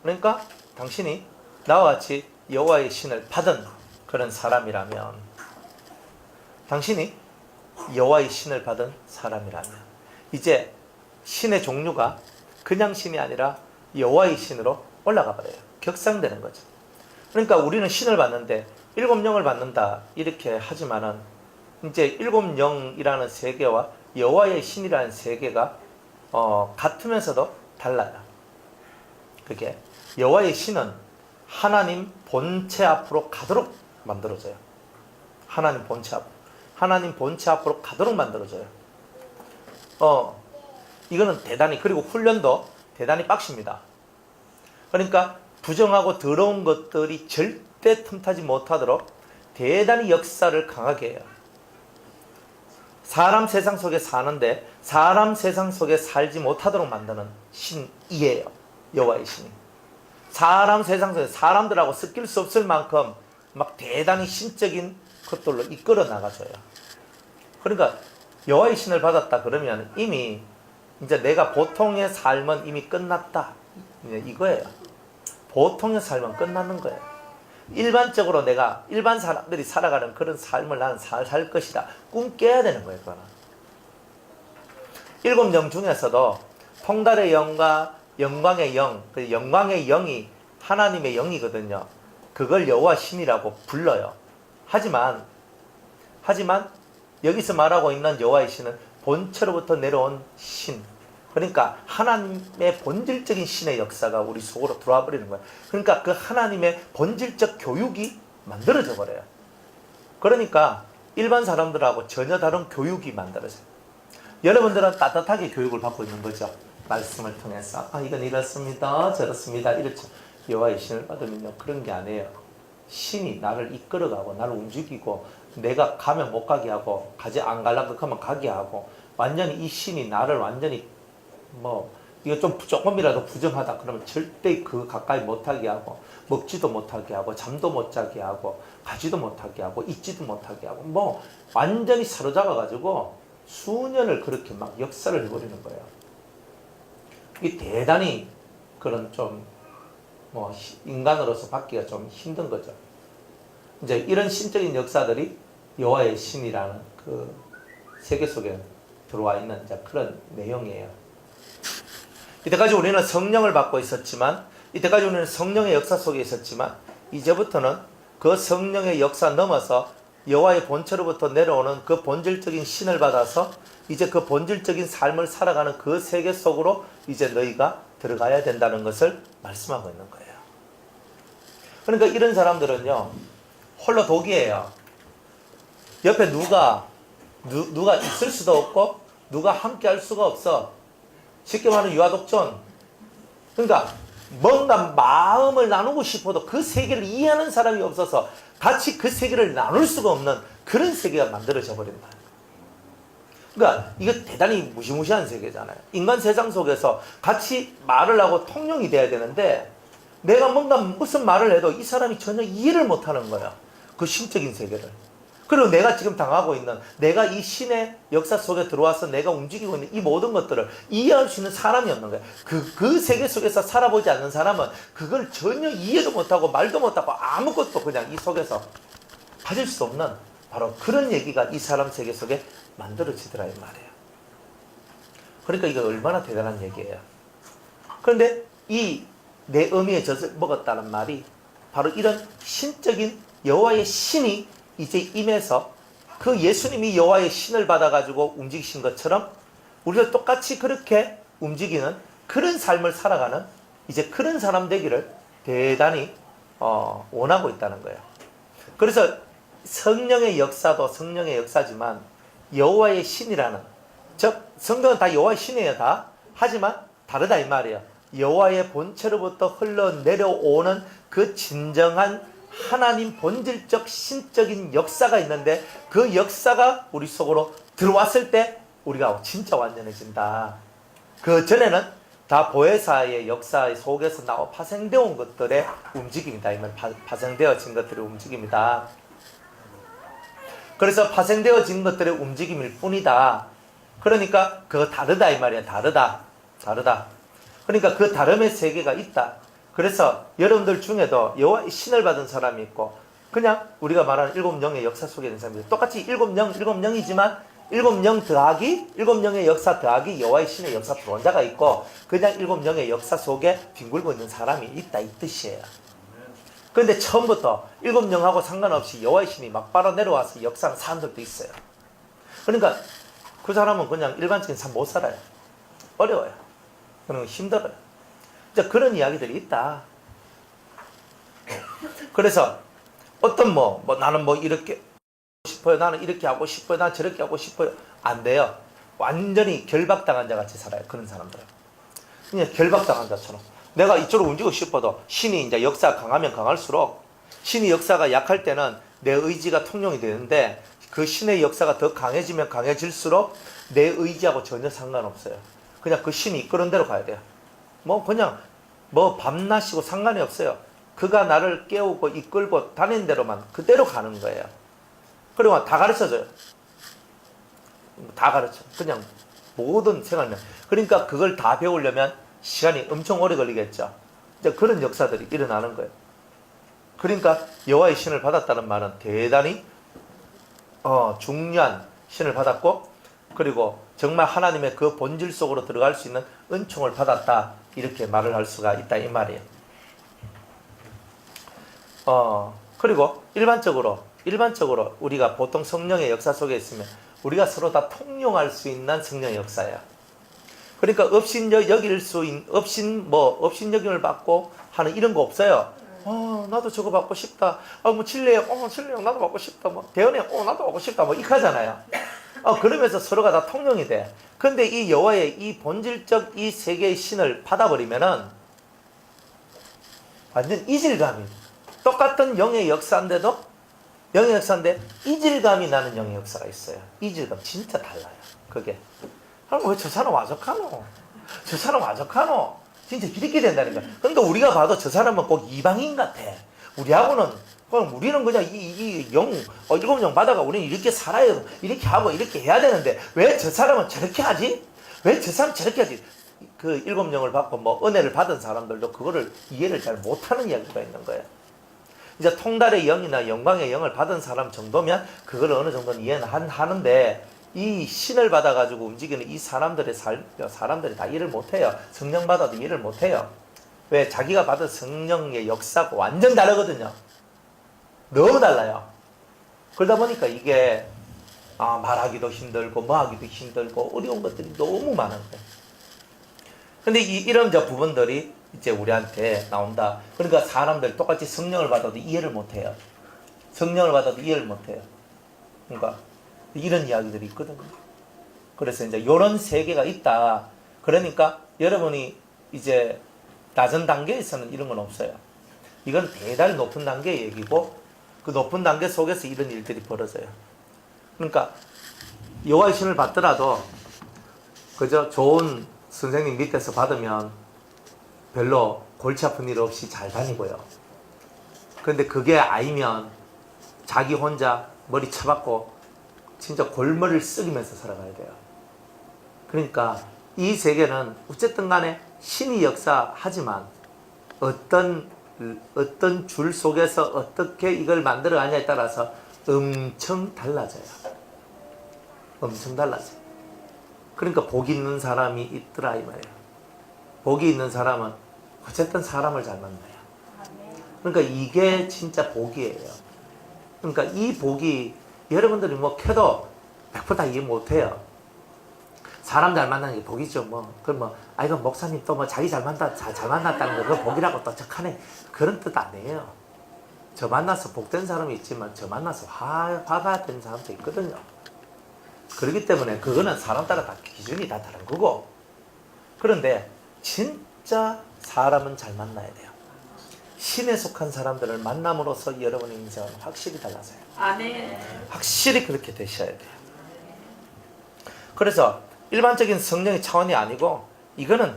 그러니까 당신이 나와 같이 여호와의 신을 받은 그런 사람이라면, 당신이 여호와의 신을 받은 사람이라면 이제 신의 종류가 그냥 신이 아니라 여호와의 신으로 올라가 버려요. 격상되는 거죠. 그러니까 우리는 신을 받는데 일곱 영을 받는다 이렇게 하지만은 이제 일곱 영이라는 세계와 여호와의 신이라는 세계가 같으면서도 달라요. 그게 여호와의 신은 하나님 본체 앞으로 가도록 만들어져요. 하나님 본체 앞으로 가도록 만들어져요. 이거는 대단히, 그리고 훈련도 대단히 빡십니다. 그러니까 부정하고 더러운 것들이 절대 틈타지 못하도록 대단히 역사를 강하게 해요. 사람 세상 속에 사는데 사람 세상 속에 살지 못하도록 만드는 신이에요. 여호와의 신이. 사람 세상 속에 사람들하고 섞일 수 없을 만큼 막 대단히 신적인 것들로 이끌어 나가줘요. 그러니까 여호와의 신을 받았다 그러면 이미 이제 내가 보통의 삶은 이미 끝났다, 이거예요. 보통의 삶은 끝나는 거예요. 일반적으로 내가 일반 사람들이 살아가는 그런 삶을 나는 살 것이다. 꿈 깨야 되는 거예요. 그거는. 일곱 영 중에서도 통달의 영과 영광의 영, 그 영광의 영이 하나님의 영이거든요. 그걸 여호와 신이라고 불러요. 하지만 여기서 말하고 있는 여호와의 신은 본체로부터 내려온 신, 그러니까 하나님의 본질적인 신의 역사가 우리 속으로 들어와 버리는 거예요. 그러니까 그 하나님의 본질적 교육이 만들어져 버려요. 그러니까 일반 사람들하고 전혀 다른 교육이 만들어져요. 여러분들은 따뜻하게 교육을 받고 있는 거죠. 말씀을 통해서. 이건 이렇습니다. 저렇습니다. 이렇죠. 여호와의 신을 받으면요. 그런 게 아니에요. 신이 나를 이끌어가고 나를 움직이고 내가 가면 못 가게 하고 안 가려고 하면 가게 하고 완전히 이 신이 나를 완전히 이거 좀 조금이라도 부정하다 그러면 절대 그 가까이 못하게 하고 먹지도 못하게 하고 잠도 못 자게 하고 가지도 못하게 하고 잊지도 못하게 하고 완전히 사로잡아 가지고 수년을 그렇게 막 역사를 해버리는 거예요. 이게 대단히 그런 좀 인간으로서 받기가 좀 힘든 거죠. 이제 이런 신적인 역사들이 여호와의 신이라는 그 세계 속에 들어와 있는 이제 그런 내용이에요. 이때까지 우리는 성령을 받고 있었지만, 이때까지 우리는 성령의 역사 속에 있었지만, 이제부터는 그 성령의 역사 넘어서 여호와의 본체로부터 내려오는 그 본질적인 신을 받아서 이제 그 본질적인 삶을 살아가는 그 세계 속으로 이제 너희가 들어가야 된다는 것을 말씀하고 있는 거예요. 그러니까 이런 사람들은요, 홀로 독이에요. 옆에 누가 있을 수도 없고 누가 함께 할 수가 없어. 쉽게 말하면 유아독존. 그러니까 뭔가 마음을 나누고 싶어도 그 세계를 이해하는 사람이 없어서 같이 그 세계를 나눌 수가 없는 그런 세계가 만들어져 버린다. 그러니까 이거 대단히 무시무시한 세계잖아요. 인간 세상 속에서 같이 말을 하고 통용이 돼야 되는데 내가 뭔가 무슨 말을 해도 이 사람이 전혀 이해를 못하는 거야. 그 신적인 세계를. 그리고 내가 지금 당하고 있는, 내가 이 신의 역사 속에 들어와서 내가 움직이고 있는 이 모든 것들을 이해할 수 있는 사람이 없는 거야. 그 세계 속에서 살아보지 않는 사람은 그걸 전혀 이해도 못하고 말도 못하고 아무것도 그냥 이 속에서 가질 수 없는 바로 그런 얘기가 이 사람 세계 속에 만들어지더라 이 말이에요. 그러니까 이거 얼마나 대단한 얘기예요. 그런데 이 내 의미의 젖을 먹었다는 말이 바로 이런 신적인 여호와의 신이 이제 임해서 그 예수님이 여호와의 신을 받아가지고 움직이신 것처럼 우리도 똑같이 그렇게 움직이는 그런 삶을 살아가는 이제 그런 사람 되기를 대단히 원하고 있다는 거예요. 그래서 성령의 역사도 성령의 역사지만 여호와의 신이라는, 즉 성경은 다 여호와의 신이에요 다. 하지만 다르다 이 말이에요. 여호와의 본체로부터 흘러내려오는 그 진정한 하나님 본질적 신적인 역사가 있는데 그 역사가 우리 속으로 들어왔을 때 우리가 진짜 완전해진다. 그 전에는 다 보혜사의 역사 속에서 파생되어 온 것들의 움직임이다. 이 말, 파생되어진 것들의 움직임이다. 그래서 파생되어진 것들의 움직임일 뿐이다. 그러니까 그거 다르다 이 말이야. 다르다. 그러니까 그 다름의 세계가 있다. 그래서 여러분들 중에도 여호와의 신을 받은 사람이 있고 그냥 우리가 말하는 일곱 영의 역사 속에 있는 사람이 똑같이 일곱 영이지만 일곱 영 더하기 일곱 영의 역사 더하기 여호와의 신의 역사 들어온 자가 있고 그냥 일곱 영의 역사 속에 뒹굴고 있는 사람이 있다 이 뜻이에요. 그런데 처음부터 일곱 영하고 상관없이 여호와의 신이 막 빨아 내려와서 역사하는 사람들도 있어요. 그러니까 그 사람은 그냥 일반적인 삶 못 살아요. 어려워요. 그러면 힘들어요. 이제 그런 이야기들이 있다. 그래서 어떤 나는 이렇게 하고 싶어요. 나는 이렇게 하고 싶어요. 나는 저렇게 하고 싶어요. 안 돼요. 완전히 결박당한 자 같이 살아요. 그런 사람들은. 그냥 결박당한 자처럼. 내가 이쪽으로 움직이고 싶어도 신이 이제 역사가 강하면 강할수록 신의 역사가 약할 때는 내 의지가 통용이 되는데 그 신의 역사가 더 강해지면 강해질수록 내 의지하고 전혀 상관없어요. 그냥 그 신이 이끄는 대로 가야 돼요. 그냥 밤낮이고 상관이 없어요. 그가 나를 깨우고 이끌고 다니는 대로만 그대로 가는 거예요. 그리고 다 가르쳐줘요. 다 가르쳐. 그냥 모든 생활면. 그러니까 그걸 다 배우려면 시간이 엄청 오래 걸리겠죠. 이제 그런 역사들이 일어나는 거예요. 그러니까 여호와의 신을 받았다는 말은 대단히 중요한 신을 받았고, 그리고 정말 하나님의 그 본질 속으로 들어갈 수 있는 은총을 받았다, 이렇게 말을 할 수가 있다 이 말이에요. 그리고 일반적으로 우리가 보통 성령의 역사 속에 있으면 우리가 서로 다 통용할 수 있는 성령의 역사야. 그러니까 업신여김을 받고 하는 이런 거 없어요. 나도 저거 받고 싶다. 칠레 형 나도 받고 싶다. 대현이 형 나도 받고 싶다. 이렇게 하잖아요. 그러면서 서로가 다 통용이 돼. 근데 이 여호와의 이 본질적 이 세계의 신을 받아버리면은 완전 이질감이, 똑같은 영의 역사인데 이질감이 나는 영의 역사가 있어요. 이질감 진짜 달라요. 그게 왜 저 사람 와적하노? 저 사람 와적하노? 진짜 이렇게 된다니까. 그러니까 우리가 봐도 저 사람은 꼭 이방인 같아. 우리는 그냥 일곱 영 받아가 우리는 이렇게 살아요. 이렇게 하고 이렇게 해야 되는데 왜 저 사람은 저렇게 하지? 왜 저 사람 저렇게 하지? 그 일곱 영을 받고 은혜를 받은 사람들도 그거를 이해를 잘 못하는 이야기가 있는 거예요. 이제 통달의 영이나 영광의 영을 받은 사람 정도면 그걸 어느 정도는 이해는 하는데, 이 신을 받아가지고 움직이는 이 사람들이 다 이해를 못해요. 성령 받아도 이해를 못해요. 왜? 자기가 받은 성령의 역사가 완전 다르거든요. 너무 달라요. 그러다 보니까 이게 말하기도 힘들고 하기도 힘들고 어려운 것들이 너무 많은 거예요. 근데 이런 부분들이 이제 우리한테 나온다. 그러니까 사람들 똑같이 성령을 받아도 이해를 못해요. 그러니까 이런 이야기들이 있거든요. 그래서 이제 이런 세계가 있다. 그러니까 여러분이 이제 낮은 단계에서는 이런 건 없어요. 이건 대단히 높은 단계의 얘기고, 그 높은 단계 속에서 이런 일들이 벌어져요. 그러니까 여호와의 신을 받더라도 그저 좋은 선생님 밑에서 받으면 별로 골치 아픈 일 없이 잘 다니고요. 그런데 그게 아니면 자기 혼자 머리 쳐박고 진짜 골머리를 썩이면서 살아가야 돼요. 그러니까 이 세계는 어쨌든 간에 신이 역사하지만 어떤 줄 속에서 어떻게 이걸 만들어가냐에 따라서 엄청 달라져요. 그러니까 복이 있는 사람이 있더라 이 말이에요. 복이 있는 사람은 어쨌든 사람을 잘 만나요. 그러니까 이게 진짜 복이에요. 그러니까 이 복이 여러분들이 캐도 100% 다 이해 못해요. 사람 잘 만나는 게 복이죠. 이건 목사님 또 자기 잘 만났다는 거 그거 복이라고 또 척하네. 그런 뜻 아니에요. 저 만나서 복된 사람이 있지만 저 만나서 화가 된 사람도 있거든요. 그렇기 때문에 그거는 사람 따라 다 기준이 다 다른 거고. 그런데 진짜 사람은 잘 만나야 돼요. 신에 속한 사람들을 만남으로써 여러분의 인생은 확실히 달라져요. 아멘. 확실히 그렇게 되셔야 돼요. 그래서 일반적인 성령의 차원이 아니고 이거는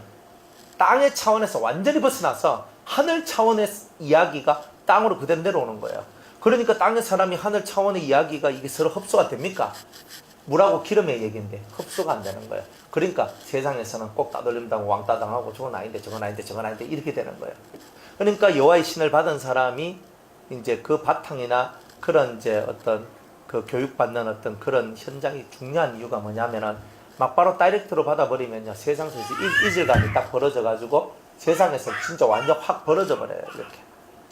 땅의 차원에서 완전히 벗어나서 하늘 차원의 이야기가 땅으로 그대로 내려오는 거예요. 그러니까 땅의 사람이 하늘 차원의 이야기가 이게 서로 흡수가 됩니까? 물하고 기름의 얘기인데 흡수가 안 되는 거예요. 그러니까 세상에서는 꼭 따돌림당하고 왕따 당하고 저건 아닌데 이렇게 되는 거예요. 그러니까 여호와의 신을 받은 사람이 이제 그 바탕이나 그런 이제 어떤 그 교육받는 어떤 그런 현장이 중요한 이유가 뭐냐면은 막바로 다이렉트로 받아버리면요 세상에서 이질감이 딱 벌어져가지고 세상에서 진짜 완전 확 벌어져 버려요. 이렇게.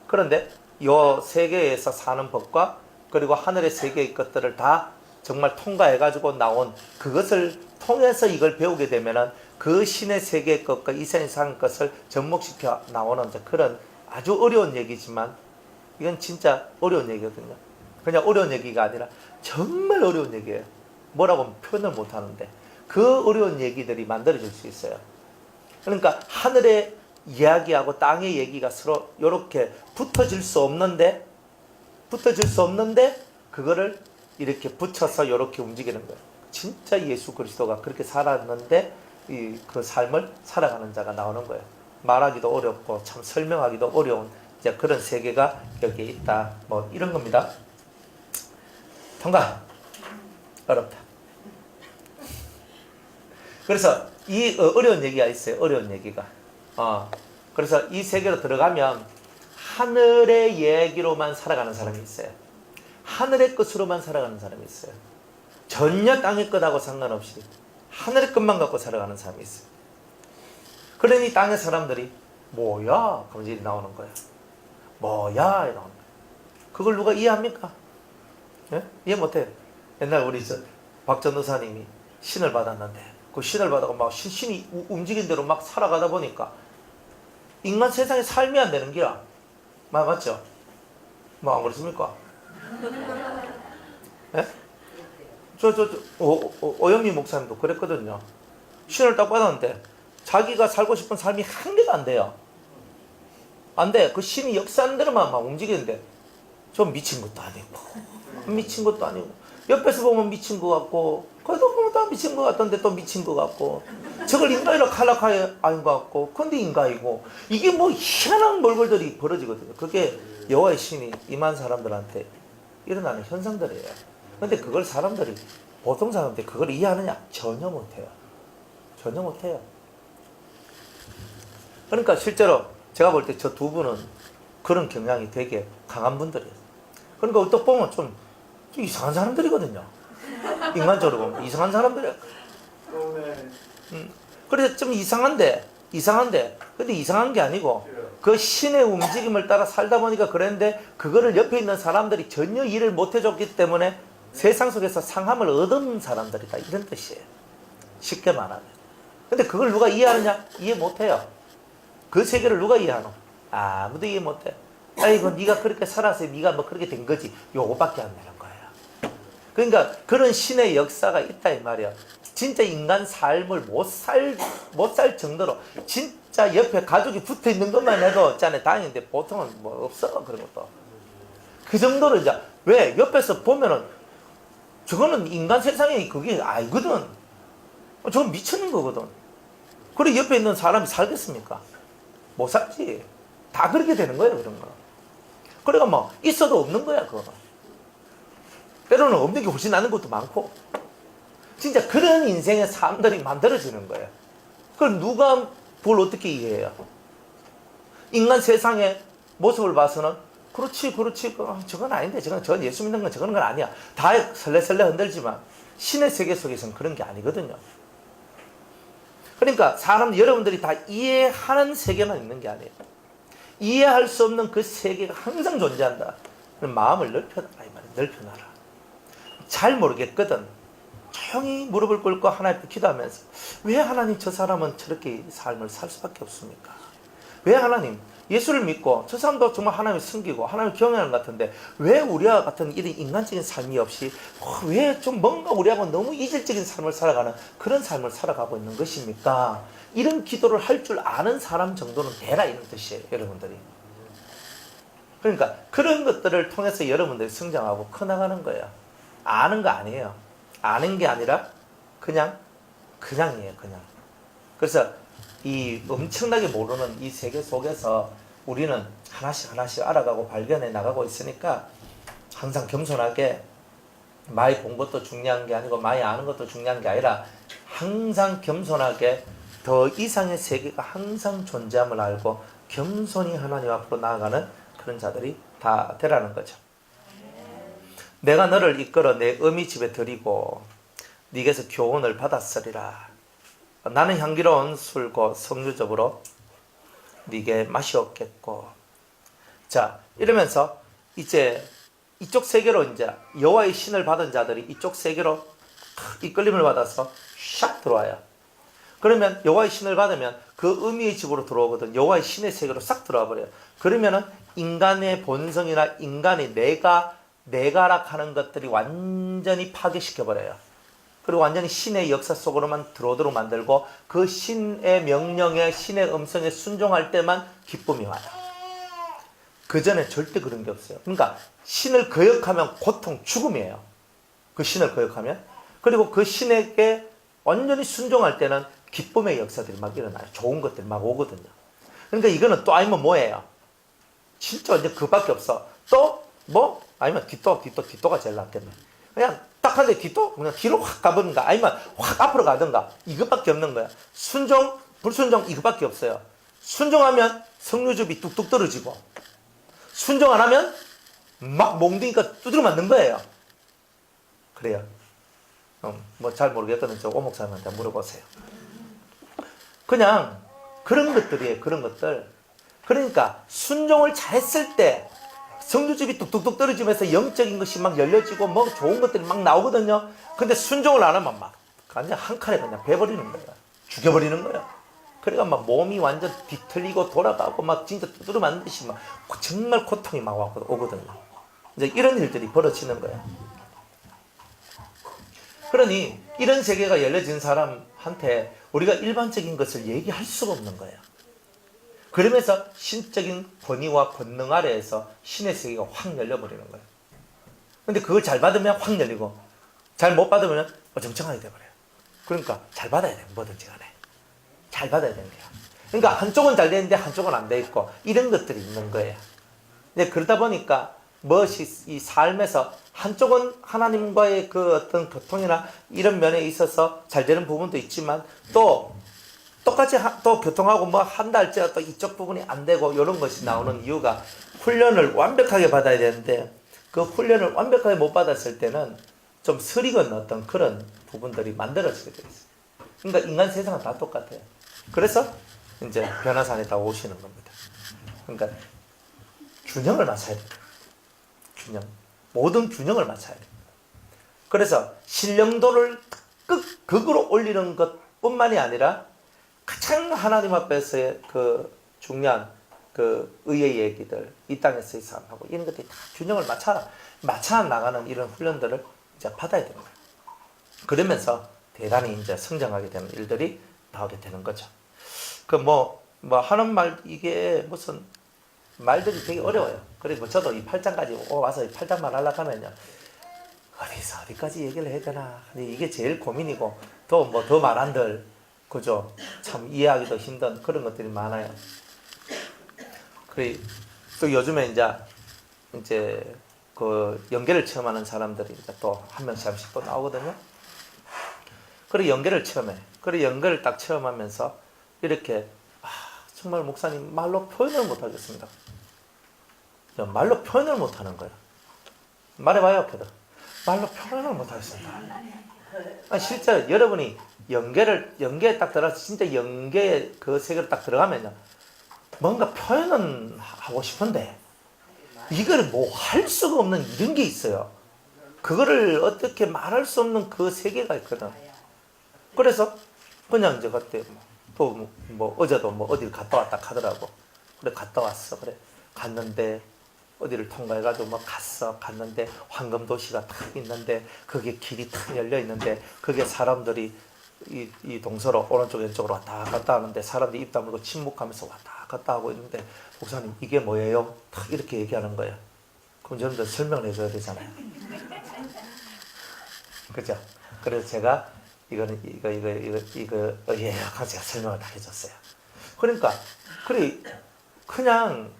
그런데 요 세계에서 사는 법과 그리고 하늘의 세계의 것들을 다 정말 통과해가지고 나온 그것을 통해서 이걸 배우게 되면은 그 신의 세계의 것과 이 세상의 것을 접목시켜 나오는 그런 아주 어려운 얘기지만 이건 진짜 어려운 얘기거든요. 그냥 어려운 얘기가 아니라 정말 어려운 얘기예요. 뭐라고 표현을 못하는데 그 어려운 얘기들이 만들어질 수 있어요. 그러니까 하늘의 이야기하고 땅의 얘기가 서로 이렇게 붙어질 수 없는데 그거를 이렇게 붙여서 이렇게 움직이는 거예요. 진짜 예수 그리스도가 그렇게 살았는데 그 삶을 살아가는 자가 나오는 거예요. 말하기도 어렵고 참 설명하기도 어려운 이제 그런 세계가 여기에 있다. 이런 겁니다. 통과. 어렵다. 그래서 이 어려운 얘기가 있어요. 어려운 얘기가. 그래서 이 세계로 들어가면 하늘의 얘기로만 살아가는 사람이 있어요. 하늘의 것으로만 살아가는 사람이 있어요. 전혀 땅의 것하고 상관없이 하늘의 것만 갖고 살아가는 사람이 있어요. 그러니 땅의 사람들이 뭐야? 그런 일이 나오는 거예요. 뭐야? 이러는 거예요. 그걸 누가 이해합니까? 예? 이해 못해요. 옛날 우리 박 전도사님이 신을 받았는데 그 신을 받아서 막 신이 움직인 대로 막 살아가다 보니까 인간 세상에 삶이 안 되는 게야. 맞죠? 뭐 안 그렇습니까? 예? 오영미 목사님도 그랬거든요. 신을 딱 받았는데 자기가 살고 싶은 삶이 한 개도 안 돼요. 안 돼. 그 신이 역사하는 대로만 막 움직이는데 좀 미친 것도 아니고 미친 것도 아니고 옆에서 보면 미친 것 같고 거기서 보면 또 미친 것 같던데 또 미친 것 같고 저걸 인간이라 칼락하여 아닌 것 같고 근데 인간이고 이게 뭐 희한한 몰골들이 벌어지거든요. 그게 여호와의 신이 임한 사람들한테 일어나는 현상들이에요. 근데 그걸 사람들이 보통 사람들이 그걸 이해하느냐? 전혀 못해요. 전혀 못해요. 그러니까 실제로 제가 볼 때 저 두 분은 그런 경향이 되게 강한 분들이에요. 그러니까 또 보면 좀 이상한 사람들이거든요. 인간적으로 보면 이상한 사람들이에요. 그래서 좀 이상한데 근데 이상한 게 아니고 그 신의 움직임을 따라 살다 보니까 그랬는데 그거를 옆에 있는 사람들이 전혀 일을 못 해줬기 때문에 세상 속에서 상함을 얻은 사람들이다 이런 뜻이에요. 쉽게 말하면. 근데 그걸 누가 이해하느냐? 이해 못해요. 그 세계를 누가 이해하노? 아무도 이해 못해. 아이고 네가 그렇게 살아서 네가 뭐 그렇게 된 거지. 요거밖에 안 되는 거예요. 그러니까 그런 신의 역사가 있다 이 말이야. 진짜 인간 삶을 못 살 정도로 진짜 옆에 가족이 붙어 있는 것만 해도 있잖아요. 다행인데 보통은 뭐 없어 그런 것도. 그 정도로 이제 왜 옆에서 보면은 저거는 인간 세상에 그게 아니거든. 저건 미치는 거거든. 그래 옆에 있는 사람이 살겠습니까? 못 살지. 다 그렇게 되는 거예요 그런 거. 그러니까 뭐 있어도 없는 거야 그거. 때로는 없는 게 훨씬 나는 것도 많고. 진짜 그런 인생의 삶들이 만들어지는 거예요. 그걸 누가 그걸 어떻게 이해해요? 인간 세상의 모습을 봐서는 그렇지 저건 아닌데 전 예수 믿는 건 저건 건 아니야. 다 설레설레 흔들지만 신의 세계 속에서는 그런 게 아니거든요. 그러니까 여러분들이 다 이해하는 세계만 있는 게 아니에요. 이해할 수 없는 그 세계가 항상 존재한다. 마음을 넓혀놔라 이 말이에요. 넓혀놔라. 잘 모르겠거든. 조용히 무릎을 꿇고 하나님 앞에 기도하면서 왜 하나님 저 사람은 저렇게 삶을 살 수밖에 없습니까? 왜 하나님 예수를 믿고 저 사람도 정말 하나님을 섬기고 하나님을 경외하는 것 같은데 왜 우리와 같은 이런 인간적인 삶이 없이 왜 좀 뭔가 우리하고 너무 이질적인 삶을 살아가는 그런 삶을 살아가고 있는 것입니까? 이런 기도를 할 줄 아는 사람 정도는 되라 이런 뜻이에요. 여러분들이. 그러니까 그런 것들을 통해서 여러분들이 성장하고 커나가는 거예요. 아는 거 아니에요. 아는 게 아니라 그냥이에요. 그냥. 그래서 이 엄청나게 모르는 이 세계 속에서 우리는 하나씩 알아가고 발견해 나가고 있으니까 항상 겸손하게 많이 본 것도 중요한 게 아니고 많이 아는 것도 중요한 게 아니라 항상 겸손하게 더 이상의 세계가 항상 존재함을 알고 겸손히 하나님 앞으로 나아가는 그런 자들이 다 되라는 거죠. 내가 너를 이끌어 내 어미 집에 들이고 네게서 교훈을 받았으리라. 나는 향기로운 술고 석류즙으로 네게 맛이 없겠고. 자, 이러면서 이제 이쪽 세계로 이제 여호와의 신을 받은 자들이 이쪽 세계로 이끌림을 받아서 샥 들어와요. 그러면 여호와의 신을 받으면 그 어미의 집으로 들어오거든. 여호와의 신의 세계로 싹 들어와 버려요. 그러면은 인간의 본성이나 인간의 내가락하는 것들이 완전히 파괴시켜 버려요. 그리고 완전히 신의 역사 속으로만 들어오도록 만들고 그 신의 명령에 신의 음성에 순종할 때만 기쁨이 와요. 그 전에 절대 그런 게 없어요. 그러니까 신을 거역하면 고통, 죽음이에요. 그 신을 거역하면. 그리고 그 신에게 완전히 순종할 때는 기쁨의 역사들이 막 일어나요. 좋은 것들이 막 오거든요. 그러니까 이거는 또 아니면 뭐예요? 진짜 완전 그밖에 없어. 또 뭐? 아니면 뒷도가 제일 낫겠네. 그냥 딱 하는데 뒷도? 그냥 뒤로 확 가버린가? 아니면 확 앞으로 가든가? 이것밖에 없는 거야. 순종, 불순종 이것밖에 없어요. 순종하면 석류즙이 뚝뚝 떨어지고 순종 안 하면 막 몽둥이가 두드려 맞는 거예요. 그래요. 뭐 잘 모르겠거든. 저 오목사님한테 물어보세요. 그냥 그런 것들이에요. 그런 것들. 그러니까 순종을 잘했을 때 성주집이 뚝뚝뚝 떨어지면서 영적인 것이 막 열려지고 뭐 좋은 것들이 막 나오거든요. 근데 순종을 안 하면 막 완전 한 칼에 그냥 베버리는 거예요. 죽여버리는 거예요. 그러니까 막 몸이 완전 뒤틀리고 돌아가고 막 진짜 두드려 맞는 듯이 막 정말 고통이 막 오거든요. 이제 이런 일들이 벌어지는 거예요. 그러니 이런 세계가 열려진 사람한테 우리가 일반적인 것을 얘기할 수가 없는 거예요. 그러면서 신적인 권위와 권능 아래에서 신의 세계가 확 열려버리는 거예요. 근데 그걸 잘 받으면 확 열리고 잘 못 받으면 어정쩡하게 돼버려요. 그러니까 잘 받아야 돼요. 뭐든지 간에. 잘 받아야 되는 거예요. 그러니까 한쪽은 잘 되는데 한쪽은 안 돼 있고 이런 것들이 있는 거예요. 근데 그러다 보니까 무엇이 이 삶에서 한쪽은 하나님과의 그 어떤 교통이나 이런 면에 있어서 잘 되는 부분도 있지만 또 똑같이 또 교통하고 뭐 한 달째 또 이쪽 부분이 안 되고 이런 것이 나오는 이유가 훈련을 완벽하게 받아야 되는데 그 훈련을 완벽하게 못 받았을 때는 좀 서리건 어떤 그런 부분들이 만들어지게 되어 있어요. 그러니까 인간 세상은 다 똑같아요. 그래서 이제 변화산에 다 오시는 겁니다. 그러니까 균형을 맞춰야 돼요. 균형. 모든 균형을 맞춰야 돼요. 그래서 신령도를 극으로 올리는 것뿐만이 아니라 가장 하나님 앞에서의 그 중요한 그 의의 얘기들, 이 땅에서의 삶하고 이런 것들이 다 균형을 맞춰 나가는 이런 훈련들을 이제 받아야 됩니다. 그러면서 대단히 이제 성장하게 되는 일들이 나오게 되는 거죠. 그 하는 말, 이게 무슨 말들이 되게 어려워요. 그리고 저도 이 8장까지 와서 이 8장만 하려고 하면요. 어디까지 얘기를 해야 되나. 근데 이게 제일 고민이고, 또 더 말한들, 그죠? 참 이해하기도 힘든 그런 것들이 많아요. 그래, 또 요즘에 이제 그 연계를 체험하는 사람들이 이제 또 한 명씩 또 나오거든요. 그래, 연계를 체험해. 그래, 연계를 딱 체험하면서 이렇게, 정말 목사님 말로 표현을 못 하겠습니다. 말로 표현을 못 하는 거예요. 말해봐요, 걔들. 말로 표현을 못 하겠습니다. 실제 여러분이 연계에 딱 들어가서 진짜 연계의 그 세계로 딱 들어가면요. 뭔가 표현은 하고 싶은데, 이걸 뭐 할 수가 없는 이런 게 있어요. 그거를 어떻게 말할 수 없는 그 세계가 있거든. 그래서 그냥 이제 그때 또 어제도 어디를 갔다 왔다 하더라고. 그래, 갔다 왔어. 그래, 갔는데 어디를 통과해가지고 갔는데 황금도시가 탁 있는데 거기에 길이 탁 열려 있는데 거기에 사람들이 이 동서로 오른쪽 왼쪽으로 왔다 갔다 하는데 사람들이 입 다물고 침묵하면서 왔다 갔다 하고 있는데 목사님 이게 뭐예요? 탁 이렇게 얘기하는 거예요. 그럼 여러분들 설명을 해줘야 되잖아요. 그죠? 그래서 제가 이거 제가 설명을 다 해줬어요. 그러니까 그냥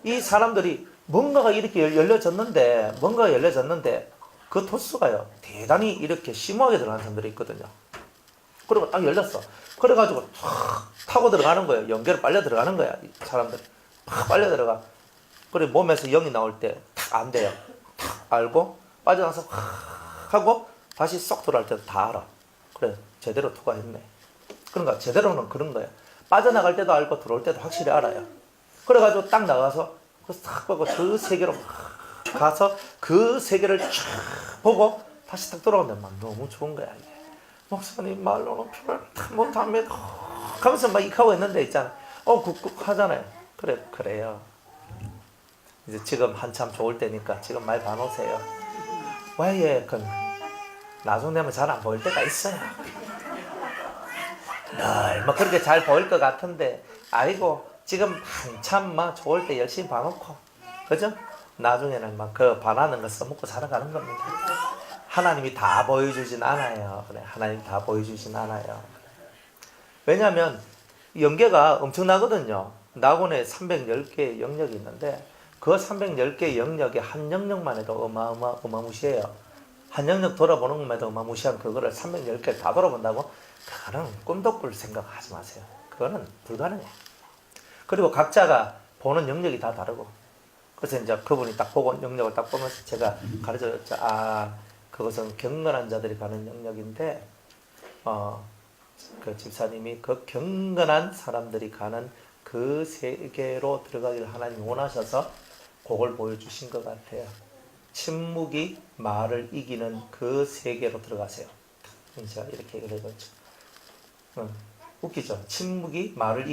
이 사람들이 뭔가가 열려졌는데 그 토스가요 대단히 이렇게 심오하게 들어가는 사람들이 있거든요. 그리고 딱 열렸어. 그래가지고 탁 타고 들어가는 거예요. 연계로 빨려 들어가는 거야. 이 사람들이 팍 빨려 들어가. 그래, 몸에서 영이 나올 때 탁 안 돼요. 탁 알고 빠져나가서 확 하고 다시 쏙 들어갈 때도 다 알아. 그래, 제대로 투과했네. 그러니까 제대로는 그런 거야. 빠져나갈 때도 알고 들어올 때도 확실히 알아요. 그래가지고 딱 나가서 딱 보고 저 세계로 가서 그 세계를 쫙 보고 다시 딱 돌아오는데 막 너무 좋은 거야. 이게. 목사님 말로는 표현을 못합니다 하면서 막 이렇게 있는데 있잖아. 쿡쿡 하잖아요. 그래요. 이제 지금 한참 좋을 때니까 지금 말 봐놓으세요. 왜 나중 되면 잘 안 보일 때가 있어요. 늘 그렇게 잘 보일 것 같은데 아이고 지금 한참 좋을 때 열심히 봐놓고 그죠? 나중에는 그 반하는 거 써먹고 살아가는 겁니다. 하나님이 다 보여주진 않아요. 그래, 하나님 다 보여주진 않아요. 왜냐하면 영계가 엄청나거든요. 낙원에 310개의 영역이 있는데 그 310개의 영역의 한 영역만 해도 어마무시해요. 한 영역 돌아보는 것만 해도 어마무시한 그거를 310개 다 돌아본다고? 그거는 꿈도 꿀 생각하지 마세요. 그거는 불가능해요. 그리고 각자가 보는 영역이 다 다르고 그래서 이제 그분이 딱 보고 영역을 딱 보면서 제가 가르쳐줬죠. 아, 그것은 경건한 자들이 가는 영역인데, 그 집사님이 그 경건한 사람들이 가는 그 세계로 들어가기를 하나님 원하셔서 그걸 보여주신 것 같아요. 침묵이 말을 이기는 그 세계로 들어가세요. 제가 이렇게 얘기를 해봤죠. 웃기죠? 침묵이 말을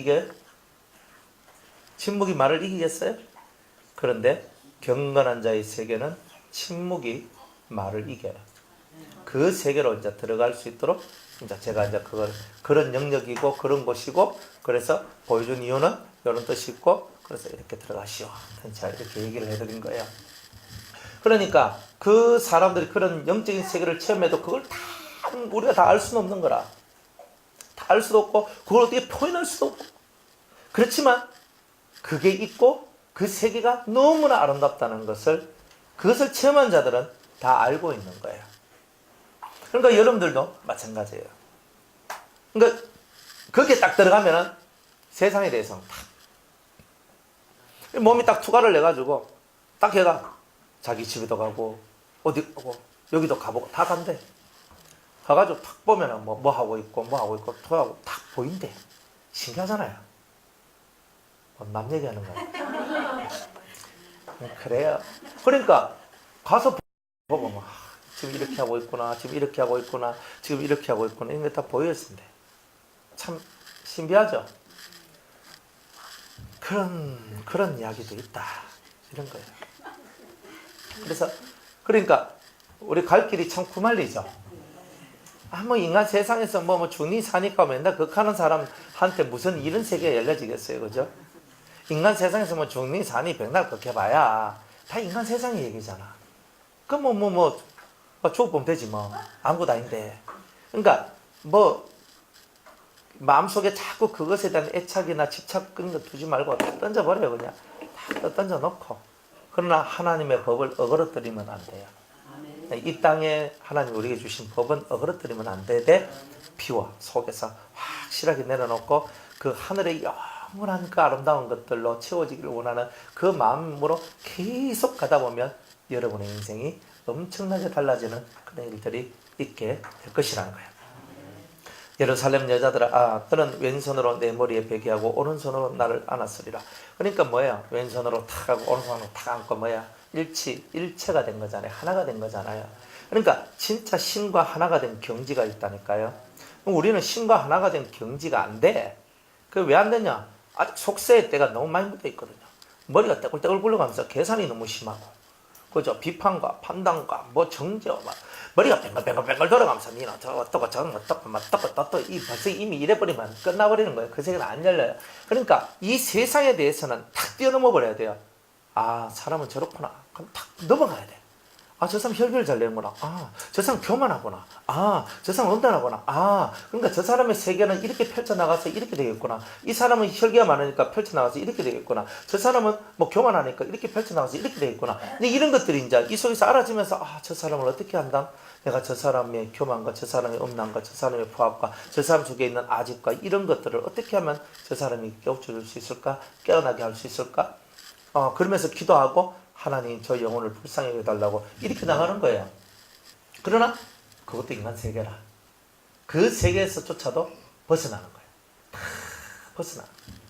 이기겠어요? 그런데 경건한 자의 세계는 침묵이 말을 이겨요. 그 세계로 이제 들어갈 수 있도록 이제 제가 이제 그런 영역이고 그런 곳이고 그래서 보여준 이유는 이런 뜻이 있고 그래서 이렇게 들어가시오. 제가 이렇게 얘기를 해드린 거예요. 그러니까 그 사람들이 그런 영적인 세계를 체험해도 그걸 다 우리가 다 알 수는 없는 거라. 다 알 수도 없고 그걸 어떻게 표현할 수도 없고 그렇지만 그게 있고 그 세계가 너무나 아름답다는 것을 그것을 체험한 자들은 다 알고 있는 거예요. 그러니까 여러분들도 마찬가지예요. 그러니까 거기에 딱 들어가면은 세상에 대해서는 딱 몸이 딱 투과를 내가지고 딱 걔가 자기 집에도 가고 어디 가고 여기도 가보고 다 간대. 가가지고 탁 보면은 뭐 하고 있고 투하고 딱 보인대. 신기하잖아요. 남 얘기하는 거야. 그래요. 그러니까 가서 보고 막 지금 이렇게 하고 있구나, 지금 이렇게 하고 있구나, 지금 이렇게 하고 있구나 이런 게 다 보였는데 참 신비하죠. 그런 이야기도 있다 이런 거예요. 그래서 그러니까 우리 갈 길이 참 구말리죠. 뭐 인간 세상에서 뭐 주니 사니까 맨날 극하는 사람한테 무슨 이런 세계가 열려지겠어요, 그죠? 인간 세상에서 뭐 주니 사니 백날 극해봐야 다 인간 세상의 얘기잖아. 그럼 죽어보면 되지 뭐 아무것도 아닌데. 그러니까 뭐 마음속에 자꾸 그것에 대한 애착이나 집착 그런 거 두지 말고 다 던져버려요. 그냥 다 던져놓고. 그러나 하나님의 법을 어그러뜨리면 안 돼요. 이 땅에 하나님 우리에게 주신 법은 어그러뜨리면 안 되되 피와 속에서 확실하게 내려놓고 그 하늘의 영원한 그 아름다운 것들로 채워지기를 원하는 그 마음으로 계속 가다 보면 여러분의 인생이 엄청나게 달라지는 그런 일들이 있게 될 것이라는 거예요. 예루살렘 여자들아, 너는 왼손으로 내 머리에 베게 하고 오른손으로 나를 안았으리라. 그러니까 뭐예요? 왼손으로 탁 하고 오른손으로 탁 안고 뭐야? 일체가 된 거잖아요. 하나가 된 거잖아요. 그러니까 진짜 신과 하나가 된 경지가 있다니까요. 우리는 신과 하나가 된 경지가 안 돼. 그게 왜 안 되냐? 아직 속세의 때가 너무 많이 묻어 있거든요. 머리가 떼굴떼굴 굴러가면서 계산이 너무 심하고, 그죠? 비판과 판단과 정죄와 머리가 뱅글뱅글 돌아가면서 니는 어떻고 저는 어떻고 이 벌써 이미 이래버리면 끝나버리는 거예요. 그 세계는 안 열려요. 그러니까 이 세상에 대해서는 탁 뛰어넘어 버려야 돼요. 사람은 저렇구나. 그럼 탁 넘어가야 돼. 저 사람 혈기를 잘 내는구나. 저 사람 교만하구나. 저 사람 엄단하구나. 그러니까 저 사람의 세계는 이렇게 펼쳐나가서 이렇게 되겠구나. 이 사람은 혈기가 많으니까 펼쳐나가서 이렇게 되겠구나. 저 사람은 교만하니까 이렇게 펼쳐나가서 이렇게 되겠구나. 근데 이런 것들이 이제 이 속에서 알아지면서, 저 사람을 어떻게 한다? 내가 저 사람의 교만과 저 사람의 엄난과 저 사람의 부합과 저 사람 속에 있는 아집과 이런 것들을 어떻게 하면 저 사람이 깨우쳐줄 수 있을까? 깨어나게 할 수 있을까? 그러면서 기도하고 하나님 저 영혼을 불쌍히 여겨달라고 이렇게 나가는 거예요. 그러나 그것도 인간 세계라. 그 세계에서조차도 벗어나는 거예요. 벗어나.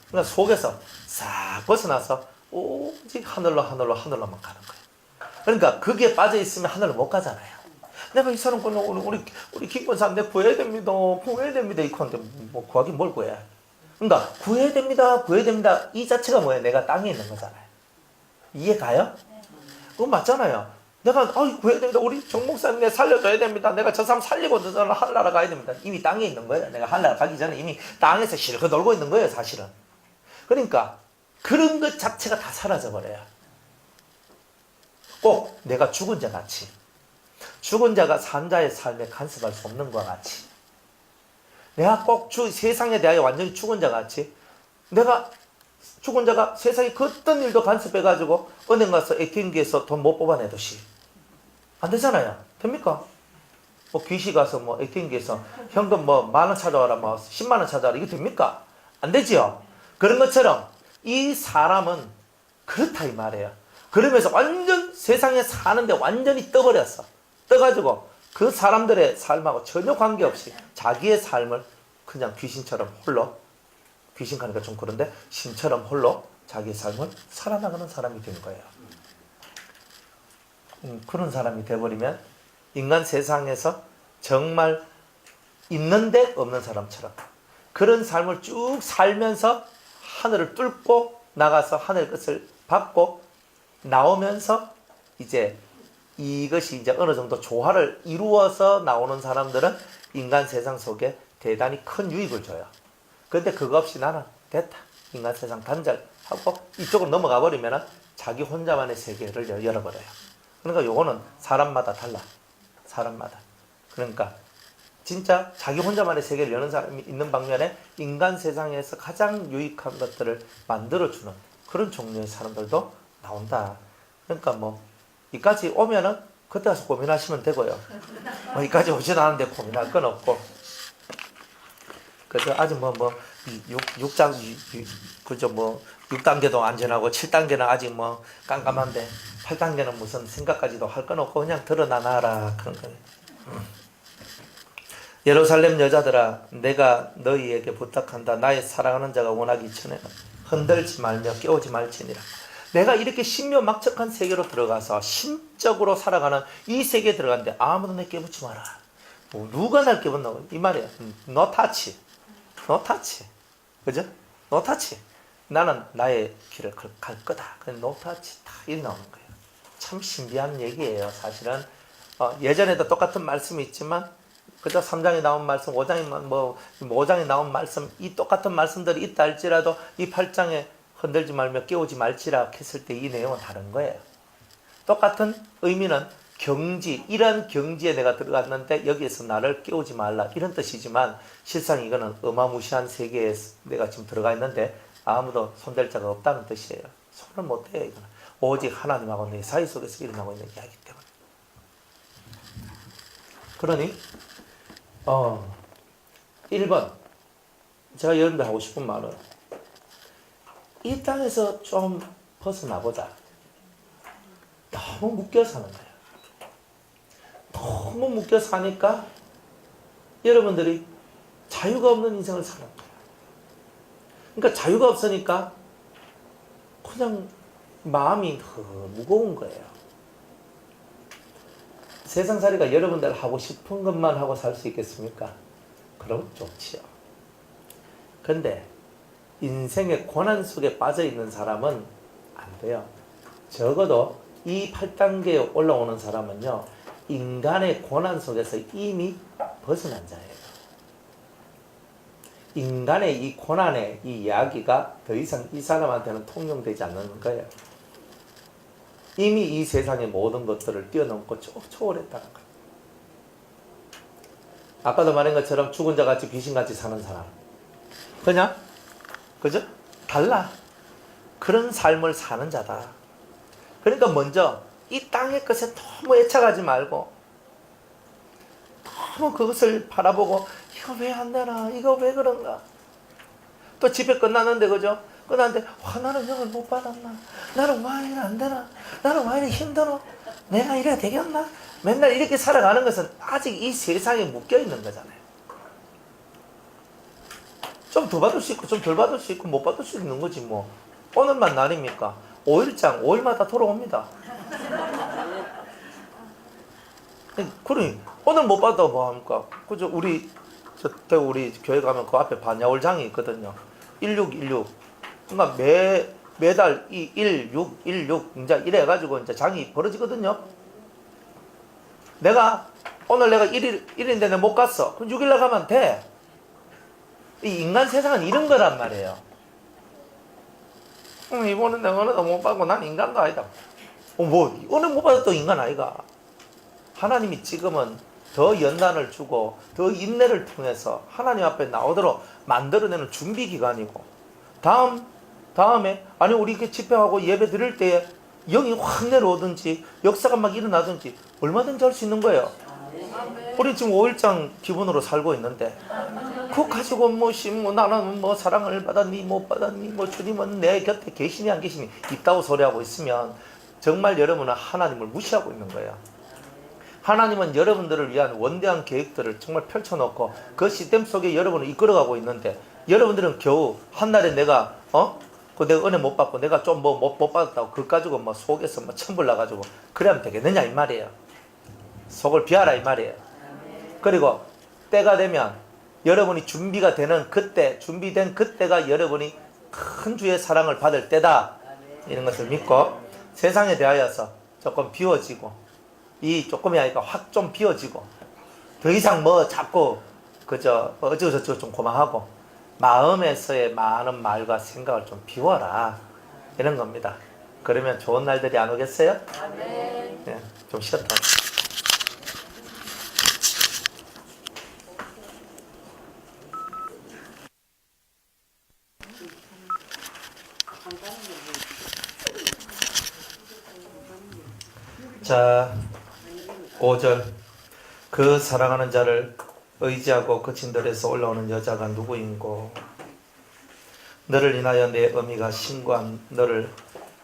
그러니까 속에서 싹 벗어나서 오직 하늘로만 가는 거예요. 그러니까 거기에 빠져 있으면 하늘로 못 가잖아요. 내가 이 사람 우리 김권사 내 구해야 됩니다. 이거 하는데 뭐 구하긴 뭘 구해. 그러니까 구해야 됩니다. 이 자체가 뭐예요? 내가 땅에 있는 거잖아요. 이해 가요? 그건 맞잖아요. 내가 구해야 됩니다. 우리 정 목사님 내 살려줘야 됩니다. 내가 저 사람 살리고 저는 하늘나라 가야 됩니다. 이미 땅에 있는 거예요. 내가 하늘나라 가기 전에 이미 땅에서 실컷 놀고 있는 거예요, 사실은. 그러니까 그런 것 자체가 다 사라져버려요. 꼭 내가 죽은 자 같이, 죽은 자가 산 자의 삶에 간섭할 수 없는 것과 같이, 내가 꼭 세상에 대하여 완전히 죽은 자 같이, 내가 죽은 자가 세상에 그 어떤 일도 간섭해가지고 은행 가서 ATM기에서 돈 못 뽑아내듯이 안 되잖아요. 됩니까? 귀시 가서 ATM기에서 현금 10,000원 찾아와라, 100,000원 찾아와라, 이거 됩니까? 안 되지요. 그런 것처럼 이 사람은 그렇다 이 말이에요. 그러면서 완전 세상에 사는데 완전히 떠버렸어. 떠가지고 그 사람들의 삶하고 전혀 관계없이 자기의 삶을 그냥 귀신처럼 홀로, 귀신 가니까 좀 그런데 신처럼 홀로 자기의 삶을 살아나가는 사람이 된 거예요. 그런 사람이 돼버리면 인간 세상에서 정말 있는데 없는 사람처럼 그런 삶을 쭉 살면서 하늘을 뚫고 나가서 하늘 것을 받고 나오면서 이제 이것이 이제 어느 정도 조화를 이루어서 나오는 사람들은 인간 세상 속에 대단히 큰 유익을 줘요. 근데 그거 없이 나는 됐다, 인간 세상 단절하고 이쪽으로 넘어가 버리면 자기 혼자만의 세계를 열어버려요. 그러니까 요거는 사람마다 달라. 사람마다. 그러니까 진짜 자기 혼자만의 세계를 여는 사람이 있는 방면에 인간 세상에서 가장 유익한 것들을 만들어주는 그런 종류의 사람들도 나온다. 그러니까 뭐 이까지 오면은 그때 가서 고민하시면 되고요. 뭐 이까지 오지도 않았는데 고민할 건 없고. 그래서 아직 육장 그죠, 6단계도 안전하고 7단계는 아직 깜깜한데 8단계는 무슨 생각까지도 할 건 없고 그냥 드러나놔라 그런 거예요. 예루살렘 여자들아, 내가 너희에게 부탁한다. 나의 사랑하는 자가 원하기 전에는 흔들지 말며 깨우지 말지니라. 내가 이렇게 신묘막측한 세계로 들어가서 신적으로 살아가는 이 세계에 들어갔는데 아무도 내 깨우지 마라. 누가 날 깨웠노? 이 말이야. No touch. No touch. 그죠? No touch. 나는 나의 길을 갈 거다. No touch. 다 이렇게 나오는 거예요. 참 신비한 얘기예요. 사실은 예전에도 똑같은 말씀이 있지만 그저 3장에 나온 말씀, 5장에 나온 말씀, 이 똑같은 말씀들이 있다 할지라도 이 8장에 흔들지 말며 깨우지 말지라 했을 때 이 내용은 다른 거예요. 똑같은 의미는 경지, 이런 경지에 내가 들어갔는데 여기에서 나를 깨우지 말라 이런 뜻이지만 실상 이거는 어마무시한 세계에 내가 지금 들어가 있는데 아무도 손댈 자가 없다는 뜻이에요. 손을 못 대요. 이거는 오직 하나님하고 내 사이 속에서 일어나고 있는 이야기 때문에. 그러니 1번 제가 여러분들 하고 싶은 말은 이 땅에서 좀 벗어나보자. 너무 묶여 사는 거예요. 너무 묶여 사니까 여러분들이 자유가 없는 인생을 사는 거예요. 그러니까 자유가 없으니까 그냥 마음이 무거운 거예요. 세상살이가 여러분들 하고 싶은 것만 하고 살 수 있겠습니까? 그럼 좋지요. 근데 인생의 고난 속에 빠져 있는 사람은 안 돼요. 적어도 이 8단계에 올라오는 사람은요, 인간의 고난 속에서 이미 벗어난 자예요. 인간의 이 고난의 이 이야기가 더 이상 이 사람한테는 통용되지 않는 거예요. 이미 이 세상의 모든 것들을 뛰어넘고 초월했다는 거예요. 아까도 말한 것처럼 죽은 자같이 귀신같이 사는 사람, 그냥 그죠? 달라. 그런 삶을 사는 자다. 그러니까 먼저 이 땅의 것에 너무 애착하지 말고 너무 그것을 바라보고 이거 왜 안 되나? 이거 왜 그런가? 또 집회 끝났는데 그죠? 끝났는데 나는 영을 못 받았나? 나는 왜 이래 안 되나? 나는 왜 이래 힘들어? 내가 이래야 되겠나? 맨날 이렇게 살아가는 것은 아직 이 세상에 묶여있는 거잖아요. 좀 더 받을 수 있고 좀 덜 받을 수 있고 못 받을 수 있는 거지 뭐. 오늘만 날입니까? 5일장 5일마다 돌아옵니다. 그래 오늘 못 받아 뭐 합니까? 그죠? 우리 교회 가면 그 앞에 반야월장이 있거든요. 1616. 그러니까 매달 이 16 이제 이래 가지고 이제 장이 벌어지거든요. 오늘 내가 1일인데 내가 못 갔어. 그럼 6일날 가면 돼. 이 인간 세상은 이런 거란 말이에요. 이번엔 내가 어느도 못 받고 난 인간도 아니다. 오늘 못 받아도 인간 아이가. 하나님이 지금은 더 연단을 주고 더 인내를 통해서 하나님 앞에 나오도록 만들어내는 준비 기간이고, 다음에 우리 이렇게 집회하고 예배 드릴 때에 영이 확 내려오든지 역사가 막 일어나든지 얼마든지 할 수 있는 거예요. 우리 지금 5일장 기분으로 살고 있는데 그거 가지고 나는 사랑을 받았니 못 받았니 주님은 내 곁에 계시니 안 계시니 이따고 소리하고 있으면 정말 여러분은 하나님을 무시하고 있는 거예요. 하나님은 여러분들을 위한 원대한 계획들을 정말 펼쳐놓고 그 시스템 속에 여러분을 이끌어가고 있는데 여러분들은 겨우 한날에 내가 내가 은혜 못 받고 내가 좀 못 받았다고 그거 가지고 속에서 천불 나가지고 그러면 되겠느냐 이 말이에요. 속을 비하라 이 말이에요. 그리고 때가 되면 여러분이 준비가 되는 그때, 준비된 그때가 여러분이 큰 주의 사랑을 받을 때다, 이런 것을 믿고 세상에 대하여서 조금 비워지고, 이 조금이 아니까 확 좀 비워지고, 더 이상 자꾸 어쩌고저쩌고 좀 그만하고 마음에서의 많은 말과 생각을 좀 비워라, 이런 겁니다. 그러면 좋은 날들이 안 오겠어요? 네, 좀 쉬었다. 자, 5절. 그 사랑하는 자를 의지하고 거친 들에서 올라오는 여자가 누구인고 너를 인하여 내 어미가 신고한 너를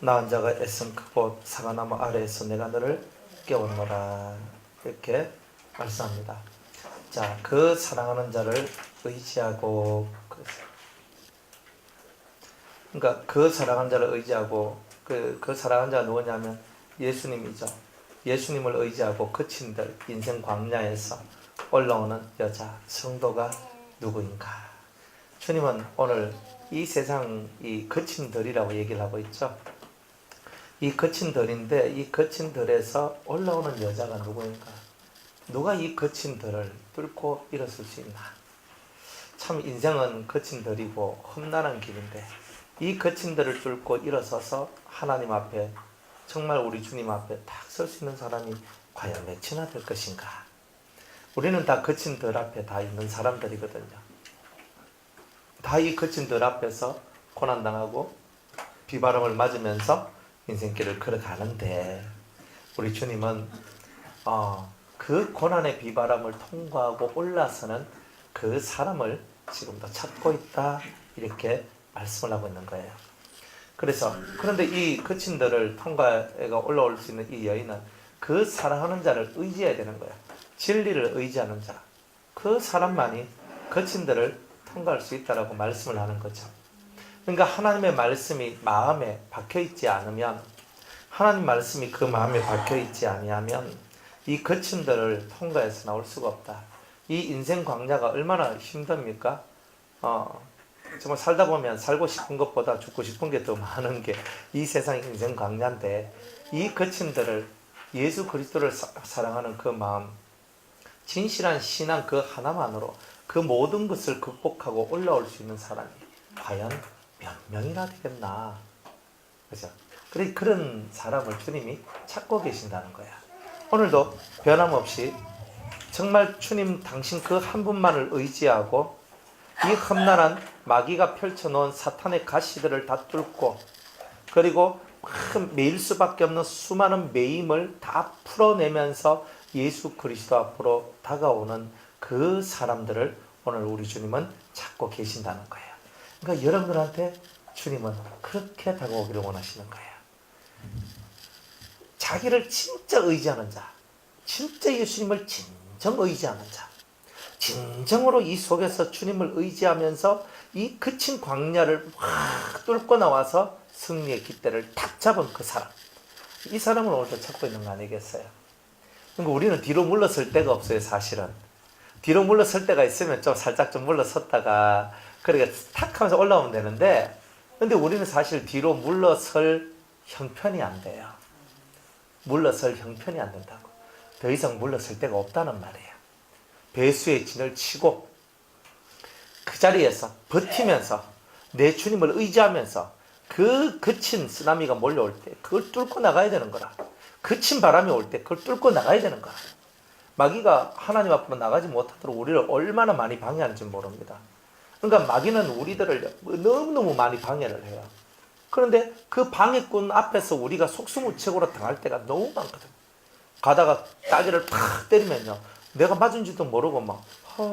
낳은 자가 애쓴 그곳 사과나무 아래에서 내가 너를 깨웠노라, 이렇게 말씀합니다. 자, 그 사랑하는 자를 의지하고, 그러니까 그 사랑하는 자를 의지하고, 그 사랑하는 자가 누구냐면 예수님이죠. 예수님을 의지하고 거친 들, 인생 광야에서 올라오는 여자, 성도가 누구인가? 주님은 오늘 이 세상 이 거친 들이라고 얘기를 하고 있죠. 이 거친 들인데 이 거친 들에서 올라오는 여자가 누구인가? 누가 이 거친 들을 뚫고 일어설 수 있나? 참 인생은 거친 들이고 험난한 길인데 이 거친 들을 뚫고 일어서서 하나님 앞에, 정말 우리 주님 앞에 딱 설 수 있는 사람이 과연 몇이나 될 것인가? 우리는 다 거친 들 앞에 다 있는 사람들이거든요. 다 이 거친 들 앞에서 고난당하고 비바람을 맞으면서 인생길을 걸어가는데 우리 주님은 그 고난의 비바람을 통과하고 올라서는 그 사람을 지금도 찾고 있다, 이렇게 말씀을 하고 있는 거예요. 그런데 이 거친 들을 통과해가 올라올 수 있는 이 여인은 그 사랑하는 자를 의지해야 되는 거예요. 진리를 의지하는 자, 그 사람만이 거친 들을 통과할 수 있다라고 말씀을 하는 거죠. 그러니까 하나님의 말씀이 마음에 박혀있지 않으면, 하나님 말씀이 그 마음에 박혀있지 아니하면 이 거친 들을 통과해서 나올 수가 없다. 이 인생 광야가 얼마나 힘듭니까? 정말 살다 보면 살고 싶은 것보다 죽고 싶은 게 더 많은 게 이 세상 인생 광야인데, 이 거친 들을, 예수 그리스도를 사랑하는 그 마음, 진실한 신앙 그 하나만으로 그 모든 것을 극복하고 올라올 수 있는 사람이 과연 몇 명이나 되겠나? 그죠? 그런 사람을 주님이 찾고 계신다는 거야. 오늘도 변함없이 정말 주님 당신 그 한 분만을 의지하고 이 험난한 마귀가 펼쳐놓은 사탄의 가시들을 다 뚫고, 그리고 매일 수밖에 없는 수많은 매임을 다 풀어내면서 예수 그리스도 앞으로 다가오는 그 사람들을 오늘 우리 주님은 찾고 계신다는 거예요. 그러니까 여러분들한테 주님은 그렇게 다가오기를 원하시는 거예요. 자기를 진짜 의지하는 자, 진짜 예수님을 진정 의지하는 자, 진정으로 이 속에서 주님을 의지하면서 이 거친 광야를 확 뚫고 나와서 승리의 깃대를 탁 잡은 그 사람, 이 사람을 오늘도 찾고 있는 거 아니겠어요? 그러니까 우리는 뒤로 물러설 데가 없어요. 사실은 뒤로 물러설 때가 있으면 좀 살짝 좀 물러섰다가 그러니까 탁 하면서 올라오면 되는데, 근데 우리는 사실 뒤로 물러설 형편이 안 돼요. 물러설 형편이 안 된다고. 더 이상 물러설 데가 없다는 말이에요. 배수의 진을 치고 그 자리에서 버티면서 내 주님을 의지하면서 그 거친 쓰나미가 몰려올 때 그걸 뚫고 나가야 되는 거라. 거친 바람이 올 때 그걸 뚫고 나가야 되는 거라. 마귀가 하나님 앞으로 나가지 못하도록 우리를 얼마나 많이 방해하는지 모릅니다. 그러니까 마귀는 우리들을 너무너무 많이 방해를 해요. 그런데 그 방해꾼 앞에서 우리가 속수무책으로 당할 때가 너무 많거든. 가다가 따귀를 팍 때리면요, 내가 맞은지도 모르고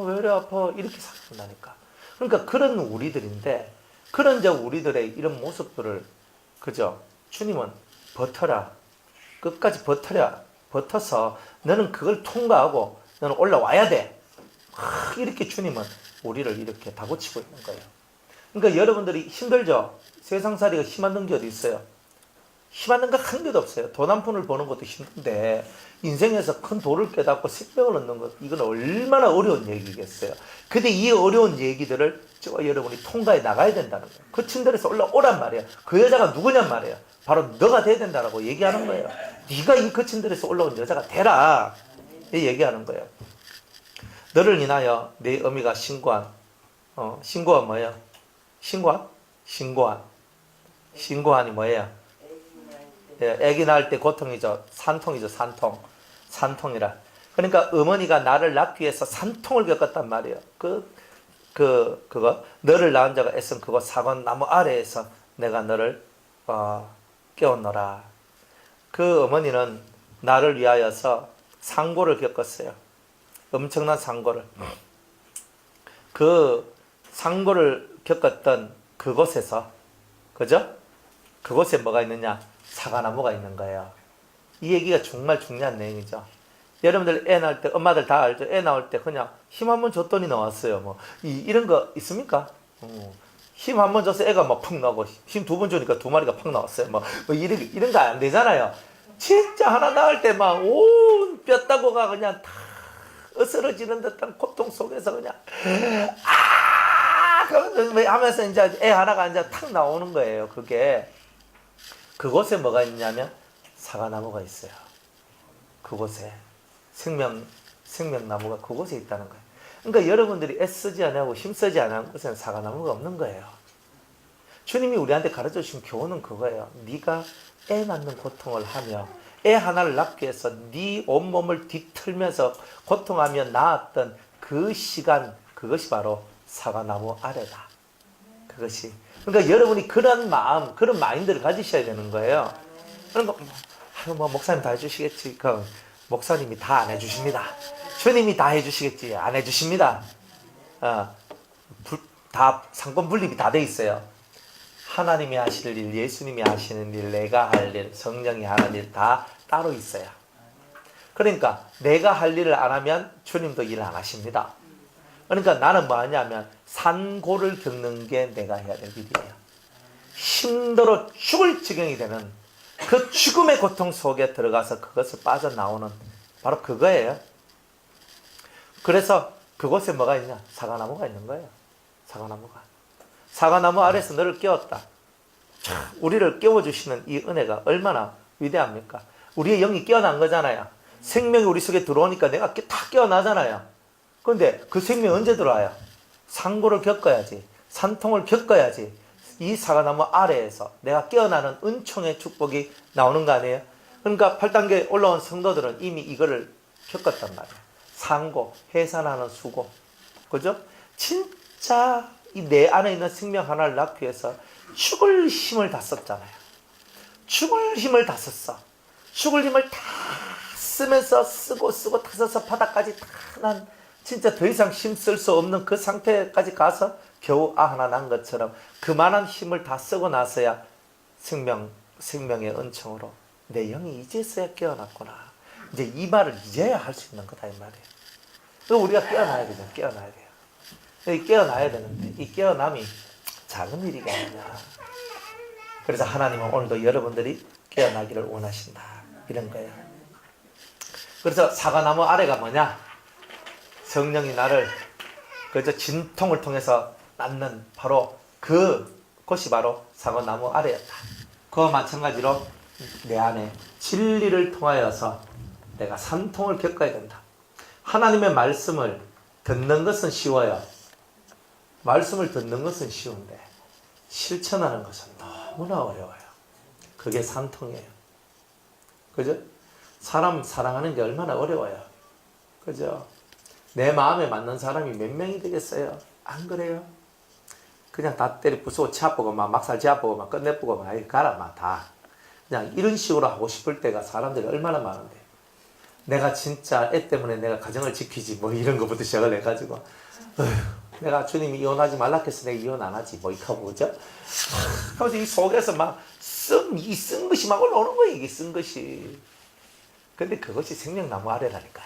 왜 이래 아파, 이렇게 살아난다니까. 그러니까 그런 우리들인데, 그런 우리들의 이런 모습들을 그저 주님은 버텨라, 끝까지 버텨서 너는 그걸 통과하고 너는 올라와야 돼. 이렇게 주님은 우리를 이렇게 다고치고 있는 거예요. 그러니까 여러분들이 힘들죠? 세상살이가 힘한 게 어디 있어요? 힘한 거 한 개도 없어요. 돈 한 푼을 버는 것도 힘든데 인생에서 큰 도를 깨닫고 생명을 얻는 것, 이건 얼마나 어려운 얘기겠어요. 근데 이 어려운 얘기들을 저와 여러분이 통과해 나가야 된다는 거예요. 그 침대에서 올라오란 말이에요. 그 여자가 누구냔 말이에요. 바로 너가 돼야 된다고 얘기하는 거예요. 네가 이 그 침대에서 올라온 여자가 되라, 이 얘기하는 거예요. 너를 인하여 네 어미가 신고한, 신고한 뭐예요? 신고한이 뭐예요? 애기 낳을 때 고통이죠. 산통이죠. 산통이라. 그러니까 어머니가 나를 낳기 위해서 산통을 겪었단 말이에요. 그거 너를 낳은 자가 애쓴 그거 사과나무 아래에서 내가 너를 깨웠노라. 그 어머니는 나를 위하여서 상고를 겪었어요. 엄청난 상고를. 그 상고를 겪었던 그곳에서, 그죠? 그곳에 뭐가 있느냐? 사과나무가 있는 거예요. 이 얘기가 정말 중요한 내용이죠. 여러분들 애 낳을 때, 엄마들 다 알죠? 애 낳을 때 그냥 힘 한 번 줬더니 나왔어요. 이런 거 있습니까? 힘 한 번 줘서 애가 푹 나오고, 힘 두 번 주니까 두 마리가 팍 나왔어요. 이런 거 안 되잖아요. 진짜 하나 낳을 때 온 뼈다구가 그냥 다 으스러지는 듯한 고통 속에서 그냥, 하면서 이제 애 하나가 이제 탁 나오는 거예요. 그곳에 뭐가 있냐면 사과나무가 있어요. 그곳에 생명나무가 그곳에 있다는 거예요. 그러니까 여러분들이 애쓰지 않고 힘쓰지 않은 곳에는 사과나무가 없는 거예요. 주님이 우리한테 가르쳐 주신 교훈은 그거예요. 네가 애 낳는 고통을 하며 애 하나를 낳기 위해서 네 온몸을 뒤틀면서 고통하며 낳았던 그 시간, 그것이 바로 사과나무 아래다. 그것이. 그러니까 여러분이 그런 마음, 그런 마인드를 가지셔야 되는 거예요. 그러니까 목사님 다 해주시겠지. 목사님이 다 안 해주십니다. 주님이 다 해주시겠지. 안 해주십니다. 다 상권 분립이 다 돼 있어요. 하나님이 하실 일, 예수님이 하시는 일, 내가 할 일, 성령이 하는 일 다 따로 있어요. 그러니까 내가 할 일을 안 하면 주님도 일 안 하십니다. 그러니까 나는 뭐 하냐면 산고를 겪는 게 내가 해야 될 일이에요. 힘들어 죽을 지경이 되는 그 죽음의 고통 속에 들어가서 그것을 빠져나오는 바로 그거예요. 그래서 그곳에 뭐가 있냐? 사과나무가 있는 거예요. 사과나무 아래서 너를 깨웠다. 우리를 깨워주시는 이 은혜가 얼마나 위대합니까? 우리의 영이 깨어난 거잖아요. 생명이 우리 속에 들어오니까 내가 다 깨어나잖아요. 그런데 그 생명이 언제 들어와요? 상고를 겪어야지. 산통을 겪어야지. 이 사과나무 아래에서 내가 깨어나는 은총의 축복이 나오는 거 아니에요? 그러니까 8단계 올라온 성도들은 이미 이거를 겪었단 말이에요. 상고, 해산하는 수고. 그죠? 진짜 이 내 안에 있는 생명 하나를 낳기 위해서 죽을 힘을 다 썼잖아요. 죽을 힘을 다 썼어. 죽을 힘을 다 쓰면서 쓰고 다 써서 바닥까지 다 난 진짜 더 이상 힘 쓸 수 없는 그 상태까지 가서 겨우 하나 난 것처럼 그만한 힘을 다 쓰고 나서야 생명의 은총으로 내 영이 이제서야 깨어났구나. 이제 이 말을 이제야 할 수 있는 거다 이 말이에요. 그래서 우리가 깨어나야 되죠. 깨어나야 돼요. 깨어나야 되는데 이 깨어남이 작은 일이 아니냐. 그래서 하나님은 오늘도 여러분들이 깨어나기를 원하신다. 이런 거예요. 그래서 사과나무 아래가 뭐냐? 성령이 나를 그저 진통을 통해서 낳는 바로 그곳이 바로 사과나무 아래였다. 그와 마찬가지로 내 안에 진리를 통하여서 내가 산통을 겪어야 된다. 하나님의 말씀을 듣는 것은 쉬워요. 말씀을 듣는 것은 쉬운데 실천하는 것은 너무나 어려워요. 그게 산통이에요. 그죠? 사람 사랑하는 게 얼마나 어려워요. 그죠? 내 마음에 맞는 사람이 몇 명이 되겠어요? 안 그래요? 그냥 다 때려 부수고 치아보고 막살 지아보고 끝내보고 가라 다. 그냥 이런 식으로 하고 싶을 때가 사람들이 얼마나 많은데. 내가 진짜 애 때문에 내가 가정을 지키지 이런 것부터 시작을 해가지고 내가 주님이 이혼하지 말라 했어 내가 이혼 안 하지 이하고 그죠? 그래서 이 속에서 쓴 것이 막 올라오는 거예요. 이게 쓴 것이. 근데 그것이 생명나무 아래라니까.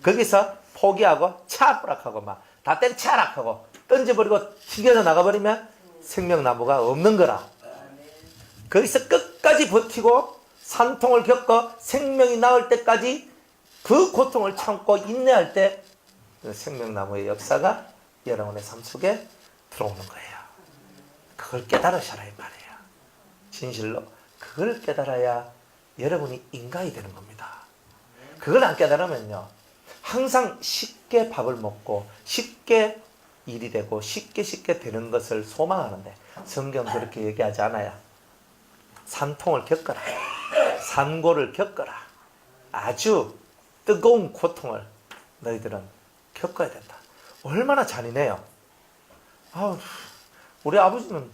거기서 포기하고 차락하고 막 다 때려차락하고 던져버리고 튀겨져 나가버리면 생명나무가 없는 거라. 거기서 끝까지 버티고 산통을 겪어 생명이 나올 때까지 그 고통을 참고 인내할 때 생명나무의 역사가 여러분의 삶 속에 들어오는 거예요. 그걸 깨달으셔라 이 말이에요. 진실로 그걸 깨달아야 여러분이 인간이 되는 겁니다. 그걸 안 깨달으면요, 항상 쉽게 밥을 먹고 쉽게 일이 되고 쉽게 되는 것을 소망하는데 성경 그렇게 얘기하지 않아요. 산통을 겪어라. 산고를 겪어라. 아주 뜨거운 고통을 너희들은 겪어야 된다. 얼마나 잔인해요. 우리 아버지는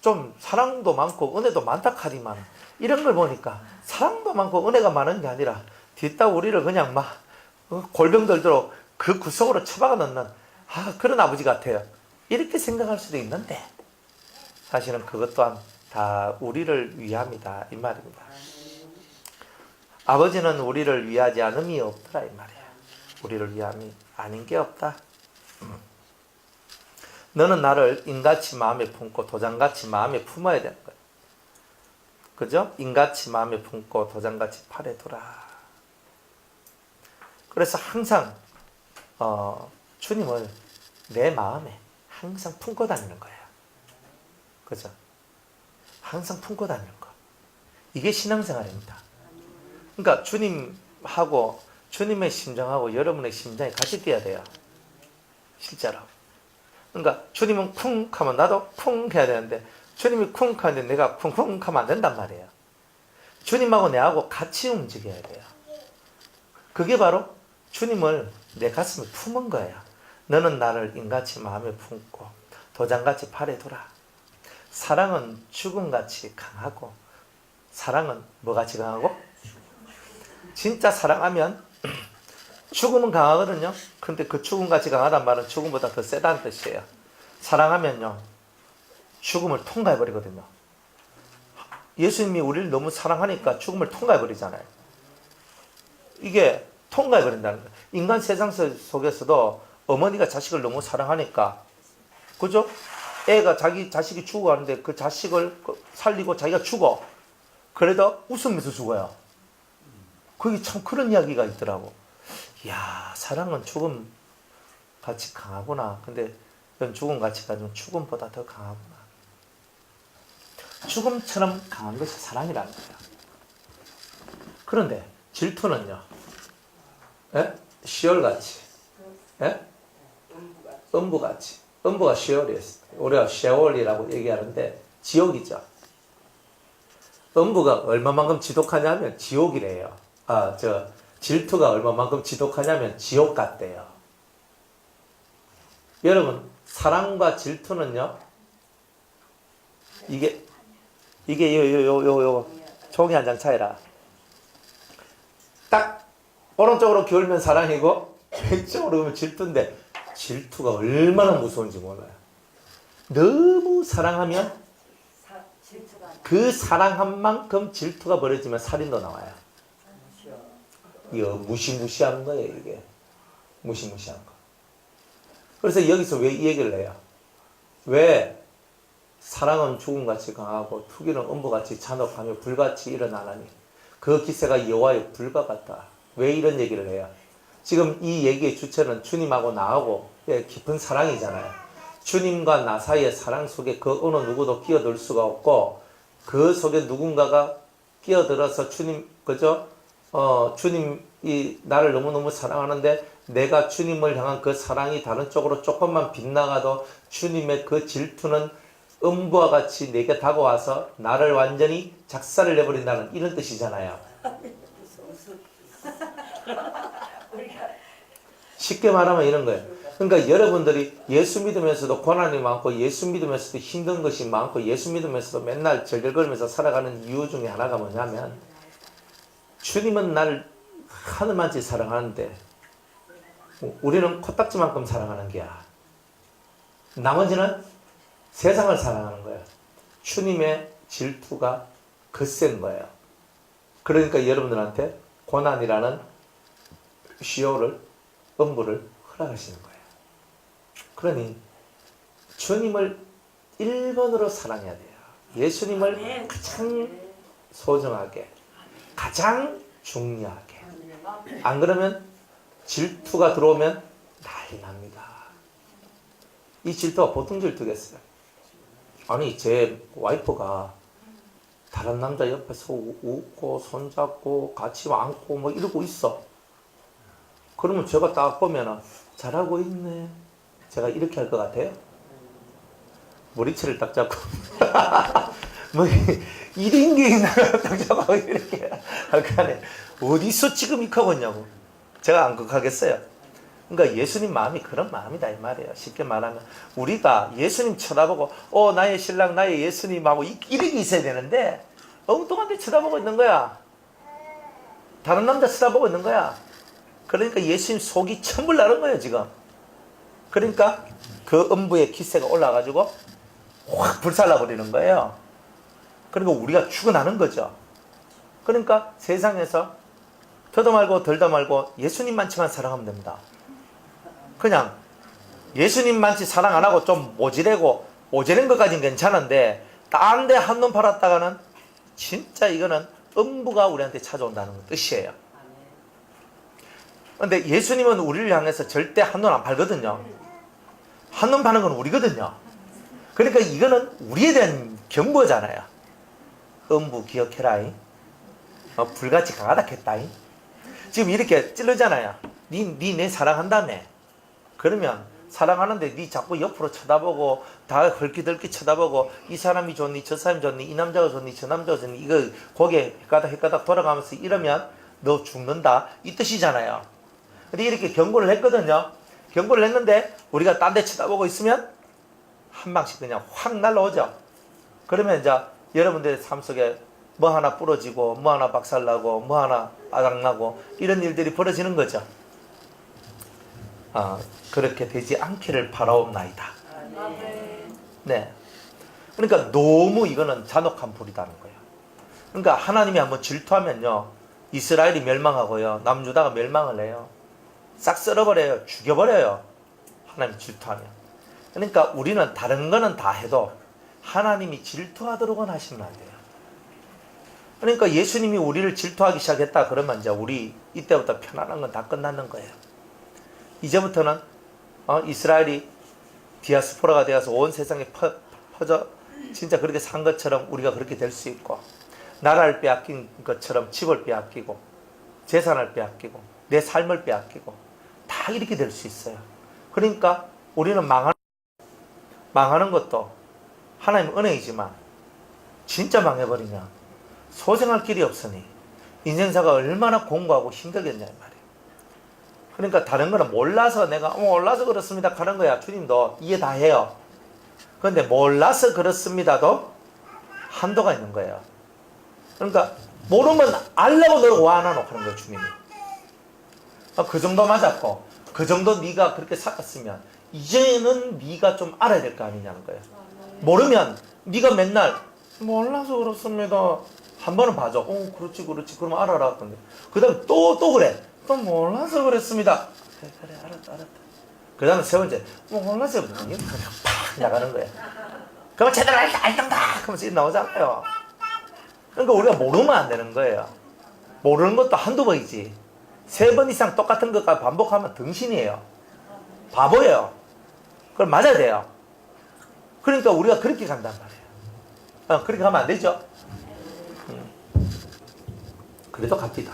좀 사랑도 많고 은혜도 많다 카디만 이런 걸 보니까 사랑도 많고 은혜가 많은 게 아니라 뒤따 우리를 그냥 막 골병들도록 그 구석으로 처박아 넣는 그런 아버지 같아요. 이렇게 생각할 수도 있는데 사실은 그것 또한 다 우리를 위함이다 이 말입니다. 아버지는 우리를 위하지 않음이 없더라 이 말이에요. 우리를 위함이 아닌 게 없다. 너는 나를 인같이 마음에 품고 도장같이 마음에 품어야 되는 거예요. 그죠? 인같이 마음에 품고 도장같이 팔에 두라. 그래서 항상 주님을 내 마음에 항상 품고 다니는 거예요. 그죠? 항상 품고 다니는 거. 이게 신앙생활입니다. 그러니까 주님하고 주님의 심정하고 여러분의 심장이 같이 뛰어야 돼요. 실제로. 그러니까 주님은 쿵 하면 나도 쿵 해야 되는데 주님이 쿵 하는데 내가 쿵쿵 하면 안 된단 말이에요. 주님하고 내하고 같이 움직여야 돼요. 그게 바로 주님을 내 가슴에 품은 거예요. 너는 나를 인같이 마음에 품고 도장같이 팔에 두라. 사랑은 죽음같이 강하고 사랑은 뭐같이 강하고? 진짜 사랑하면 죽음은 강하거든요. 근데 그 죽음같이 강하단 말은 죽음보다 더 세다는 뜻이에요. 사랑하면요 죽음을 통과해버리거든요. 예수님이 우리를 너무 사랑하니까 죽음을 통과해버리잖아요. 이게 통과해버린다는 거예요. 인간 세상 속에서도 어머니가 자식을 너무 사랑하니까, 그죠? 애가 자기 자식이 죽어가는데 그 자식을 살리고 자기가 죽어. 그래도 웃으면서 죽어요. 그게 참 그런 이야기가 있더라고. 이야, 사랑은 죽음 같이 강하구나. 근데 이건 죽음 같이 가지고 죽음보다 더 강하구나. 죽음처럼 강한 것이 사랑이라는 거예요. 그런데 질투는요, 시월같이, 음부같이. 음부가 시월이에요. 우리가 쉐월이라고 얘기하는데 지옥이죠. 음부가 얼마만큼 지독하냐면 지옥이래요. 질투가 얼마만큼 지독하냐면 지옥 같대요. 여러분, 사랑과 질투는요, 이게 종이 한 장 차이라. 딱 오른쪽으로 기울면 사랑이고 왼쪽으로 가면 질투인데 질투가 얼마나 무서운지 몰라요. 너무 사랑하면 그 사랑한 만큼 질투가 벌어지면 살인도 나와요. 이거 무시무시한 거예요. 이게 무시무시한 거. 그래서 여기서 왜 이 얘기를 해요? 왜 사랑은 죽음같이 강하고 투기는 음부같이 잔혹하며 불같이 일어나나니 그 기세가 여호와의 불과 같다. 왜 이런 얘기를 해요? 지금 이 얘기의 주체는 주님하고 나하고 깊은 사랑이잖아요. 주님과 나 사이의 사랑 속에 그 어느 누구도 끼어들 수가 없고 그 속에 누군가가 끼어들어서 주님, 그죠? 주님이 나를 너무너무 사랑하는데 내가 주님을 향한 그 사랑이 다른 쪽으로 조금만 빗나가도 주님의 그 질투는 음부와 같이 내게 다가와서 나를 완전히 작살을 내버린다는 이런 뜻이잖아요. 쉽게 말하면 이런 거예요. 그러니까 여러분들이 예수 믿으면서도 고난이 많고 예수 믿으면서도 힘든 것이 많고 예수 믿으면서도 맨날 절절거리면서 살아가는 이유 중에 하나가 뭐냐면 주님은 나를 하늘만치 사랑하는데 우리는 코딱지만큼 사랑하는 게야. 나머지는 세상을 사랑하는 거예요. 주님의 질투가 거센 거예요. 그러니까 여러분들한테 고난이라는 시효를, 음부를 허락하시는 거예요. 그러니 주님을 1번으로 사랑해야 돼요. 예수님을 가장 소중하게, 가장 중요하게. 안 그러면 질투가 들어오면 난리 납니다. 이 질투가 보통 질투겠어요. 아니 제 와이프가 다른 남자 옆에서 웃고 손잡고 같이 안고 뭐 이러고 있어. 그러면 제가 딱 보면은 잘하고 있네. 제가 이렇게 할 것 같아요? 머리채를 딱 잡고 뭐 1인기나 딱 잡고 이렇게 할 거 아니에요. 어디서 지금 이렇게 하고 있냐고. 제가 안 극하겠어요. 그러니까 예수님 마음이 그런 마음이다 이 말이에요. 쉽게 말하면 우리가 예수님 쳐다보고 나의 신랑 나의 예수님하고 이렇게 있어야 되는데 엉뚱한 데 쳐다보고 있는 거야. 다른 남자 쳐다보고 있는 거야. 그러니까 예수님 속이 천불 나는 거예요 지금. 그러니까 그 음부의 기세가 올라가지고 확 불살라 버리는 거예요. 그러니까 우리가 죽어나는 거죠. 그러니까 세상에서 더도 말고 덜도 말고 예수님만치만 사랑하면 됩니다. 그냥 예수님만치 사랑 안 하고 좀 모지래고 오지른 것까지는 괜찮은데 딴 데 한눈 팔았다가는 진짜 이거는 음부가 우리한테 찾아온다는 뜻이에요. 근데 예수님은 우리를 향해서 절대 한눈 안 팔거든요. 한눈 파는 건 우리거든요. 그러니까 이거는 우리에 대한 경고잖아요. 음부 기억해라잉. 불같이 강하다 했다잉. 지금 이렇게 찔르잖아요. 니 내 사랑한다며. 그러면 사랑하는데 니 자꾸 옆으로 쳐다보고 다 헐기덜기 쳐다보고 이 사람이 좋니 저 사람이 좋니 이 남자가 좋니 저 남자가 좋니 이거 고개 헷가닥 돌아가면서 이러면 너 죽는다 이 뜻이잖아요. 근데 이렇게 경고를 했거든요. 경고를 했는데 우리가 딴 데 쳐다보고 있으면 한 방씩 그냥 확 날라오죠. 그러면 이제 여러분들의 삶 속에 뭐 하나 부러지고 뭐 하나 박살나고 뭐 하나 아닥나고 이런 일들이 벌어지는 거죠. 그렇게 되지 않기를 바라옵나이다. 네. 그러니까 너무 이거는 잔혹한 불이라는 거예요. 그러니까 하나님이 한번 질투하면요 이스라엘이 멸망하고요 남유다가 멸망을 해요. 싹 썰어버려요. 죽여버려요. 하나님이 질투하면. 그러니까 우리는 다른 거는 다 해도 하나님이 질투하도록은 하시면 안 돼요. 그러니까 예수님이 우리를 질투하기 시작했다 그러면 이제 우리 이때부터 편안한 건 다 끝나는 거예요. 이제부터는 이스라엘이 디아스포라가 되어서 온 세상에 퍼져 진짜 그렇게 산 것처럼 우리가 그렇게 될 수 있고 나라를 빼앗긴 것처럼 집을 빼앗기고 재산을 빼앗기고 내 삶을 빼앗기고 다 이렇게 될 수 있어요. 그러니까 우리는 망하는 것도 하나님 은혜이지만 진짜 망해버리면 소생할 길이 없으니 인생사가 얼마나 공고하고 힘들겠냐 이 말이에요. 그러니까 다른 거는 몰라서 내가 몰라서 그렇습니다 하는 거야. 주님도 이해 다 해요. 그런데 몰라서 그렇습니다도 한도가 있는 거예요. 그러니까 모르면 알라고 너를 와 안 하노 하는 거예요. 주님이. 그 정도 맞았고 그 정도 네가 그렇게 살았으면 이제는 네가 좀 알아야 될 거 아니냐는 거예요. 모르면 네가 맨날 몰라서 그렇습니다 한 번은 봐줘. 그렇지 그러면 알아라. 그 다음에 또 그래. 또 몰라서 그랬습니다. 그래 알았다. 그 다음에 세 번째 몰라서 그냥 팍 나가는 거야. 그러면 제대로 알던가 하면서 나오잖아요. 그러니까 우리가 모르면 안 되는 거예요. 모르는 것도 한두 번이지 3번 이상 똑같은 것까지 반복하면 등신이에요. 바보예요. 그럼 맞아야 돼요. 그러니까 우리가 그렇게 간단 말이에요. 그렇게 가면 안 되죠. 그래도 갑니다.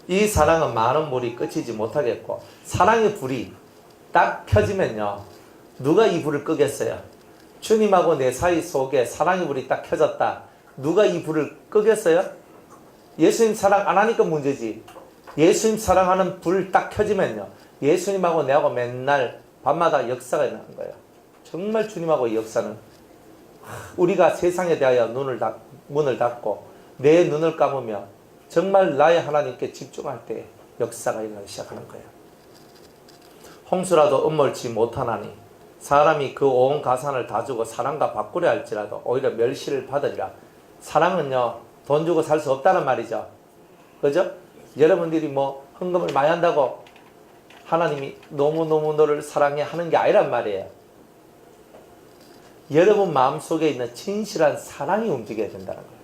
이 사랑은 많은 물이 꺼지지 못하겠고 사랑의 불이 딱 켜지면요 누가 이 불을 끄겠어요? 주님하고 내 사이 속에 사랑의 불이 딱 켜졌다. 누가 이 불을 끄겠어요? 예수님 사랑 안 하니까 문제지. 예수님 사랑하는 불 딱 켜지면요 예수님하고 내하고 맨날 밤마다 역사가 일어나는 거예요. 정말 주님하고 이 역사는 우리가 세상에 대하여 문을 닫고 내 눈을 감으며 정말 나의 하나님께 집중할 때 역사가 일어나기 시작하는 거예요. 홍수라도 음몰치 못하나니 사람이 그 온 가산을 다 주고 사랑과 바꾸려 할지라도 오히려 멸시를 받으리라. 사랑은요, 돈 주고 살 수 없다는 말이죠. 그죠? 여러분들이 뭐 헌금을 많이 한다고 하나님이 너무너무 너를 사랑해 하는 게 아니란 말이에요. 여러분 마음속에 있는 진실한 사랑이 움직여야 된다는 거예요.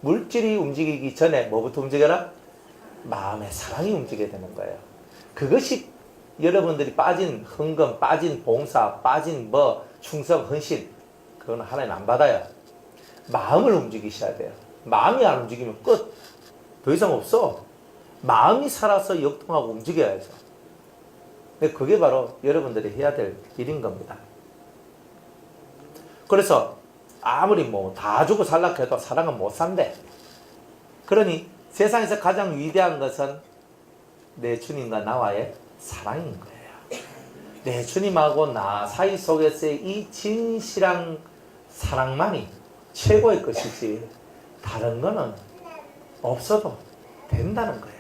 물질이 움직이기 전에 뭐부터 움직여라? 마음의 사랑이 움직여야 되는 거예요. 그것이 여러분들이 빠진 헌금, 빠진 봉사, 빠진 충성, 헌신, 그건 하나님 안 받아요. 마음을 움직이셔야 돼요. 마음이 안 움직이면 끝. 더 이상 없어. 마음이 살아서 역동하고 움직여야죠. 근데 그게 바로 여러분들이 해야 될 일인 겁니다. 그래서 아무리 뭐 다 주고 살라 해도 사랑은 못 산대. 그러니 세상에서 가장 위대한 것은 내 주님과 나와의 사랑인 거예요. 내 주님하고 나 사이 속에서의 이 진실한 사랑만이 최고의 것이지 다른 거는 없어도 된다는 거예요.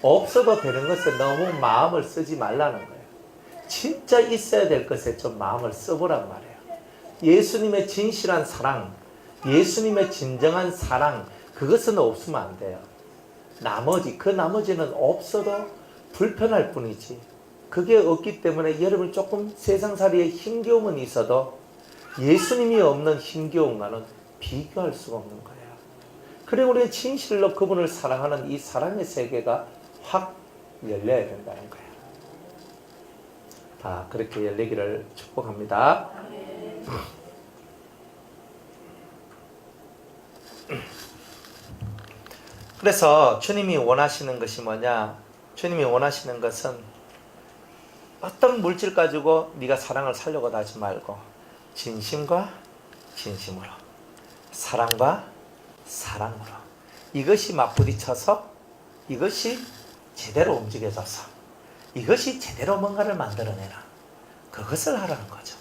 없어도 되는 것에 너무 마음을 쓰지 말라는 거예요. 진짜 있어야 될 것에 좀 마음을 써보란 말이에요. 예수님의 진실한 사랑, 예수님의 진정한 사랑, 그것은 없으면 안 돼요. 그 나머지는 없어도 불편할 뿐이지. 그게 없기 때문에 여러분 조금 세상살이에 힘겨움은 있어도 예수님이 없는 힘겨움과는 비교할 수가 없는 거예요. 그리고 우리는 진실로 그분을 사랑하는 이 사랑의 세계가 확 열려야 된다는 거예요. 다 그렇게 열리기를 축복합니다. 그래서 주님이 원하시는 것이 뭐냐? 주님이 원하시는 것은 어떤 물질 가지고 네가 사랑을 살려고 하지 말고 진심과 진심으로, 사랑과 사랑으로, 이것이 맞부딪혀서 이것이 제대로 움직여져서 이것이 제대로 뭔가를 만들어내라. 그것을 하라는 거죠.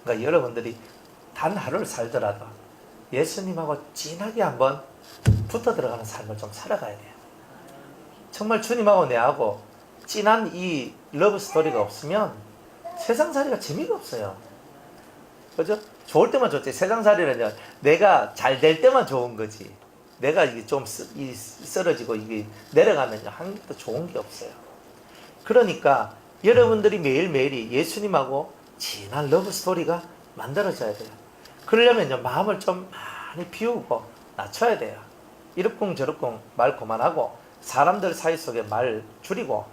그러니까 여러분들이 단 하루를 살더라도 예수님하고 진하게 한번 붙어 들어가는 삶을 좀 살아가야 돼요. 정말 주님하고 내하고 진한 이 러브 스토리가 없으면 세상살이가 재미가 없어요. 그죠? 좋을 때만 좋지. 세상살이는 내가 잘 될 때만 좋은 거지. 내가 이게 좀 쓰러지고 이게 내려가면 한 개도 좋은 게 없어요. 그러니까 여러분들이 매일매일이 예수님하고 진한 러브 스토리가 만들어져야 돼요. 그러려면 마음을 좀 많이 비우고 낮춰야 돼요. 이렇쿵 저렇쿵 말 그만하고 사람들 사이 속에 말 줄이고,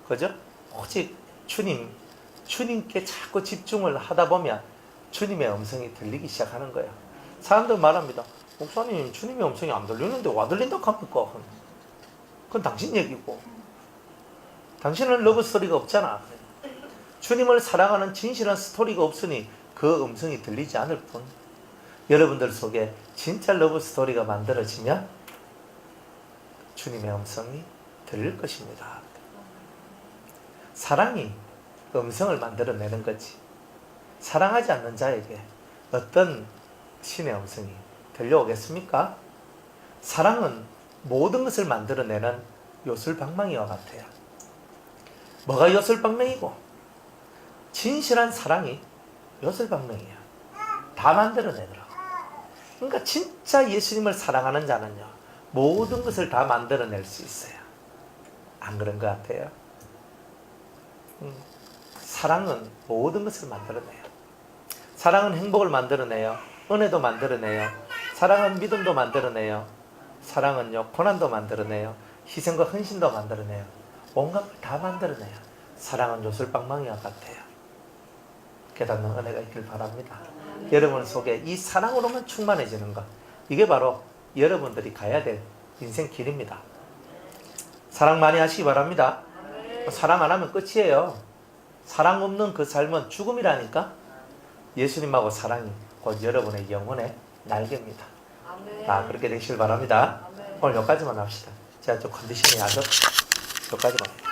그죠? 오직 주님께 자꾸 집중을 하다 보면 주님의 음성이 들리기 시작하는 거예요. 사람들 말합니다. 목사님, 주님의 음성이 안 들리는데 와 들린다고 합니까? 그건 당신 얘기고. 당신은 러브 스토리가 없잖아. 주님을 사랑하는 진실한 스토리가 없으니 그 음성이 들리지 않을 뿐. 여러분들 속에 진짜 러브 스토리가 만들어지면 주님의 음성이 들릴 것입니다. 사랑이 음성을 만들어내는 거지. 사랑하지 않는 자에게 어떤 신의 음성이 들려오겠습니까? 사랑은 모든 것을 만들어내는 요술방망이와 같아요. 뭐가 요술방망이고? 진실한 사랑이 요술방망이야. 다 만들어내더라고. 그러니까 진짜 예수님을 사랑하는 자는요, 모든 것을 다 만들어낼 수 있어요. 안 그런 것 같아요? 사랑은 모든 것을 만들어내요. 사랑은 행복을 만들어내요. 은혜도 만들어내요. 사랑은 믿음도 만들어내요. 사랑은요, 고난도 만들어내요. 희생과 헌신도 만들어내요. 온갖 걸 다 만들어내요. 사랑은 요술방망이와 같아요. 깨닫는 은혜가 있길 바랍니다. 여러분 속에 이 사랑으로만 충만해지는 것, 이게 바로 여러분들이 가야 될 인생 길입니다. 사랑 많이 하시기 바랍니다. 사랑 안 하면 끝이에요. 사랑 없는 그 삶은 죽음이라니까. 예수님하고 사랑이 곧 여러분의 영혼의 날개입니다. 그렇게 되시길 바랍니다. 오늘 여기까지만 합시다. 제가 좀 컨디션이 아주 여기까지만.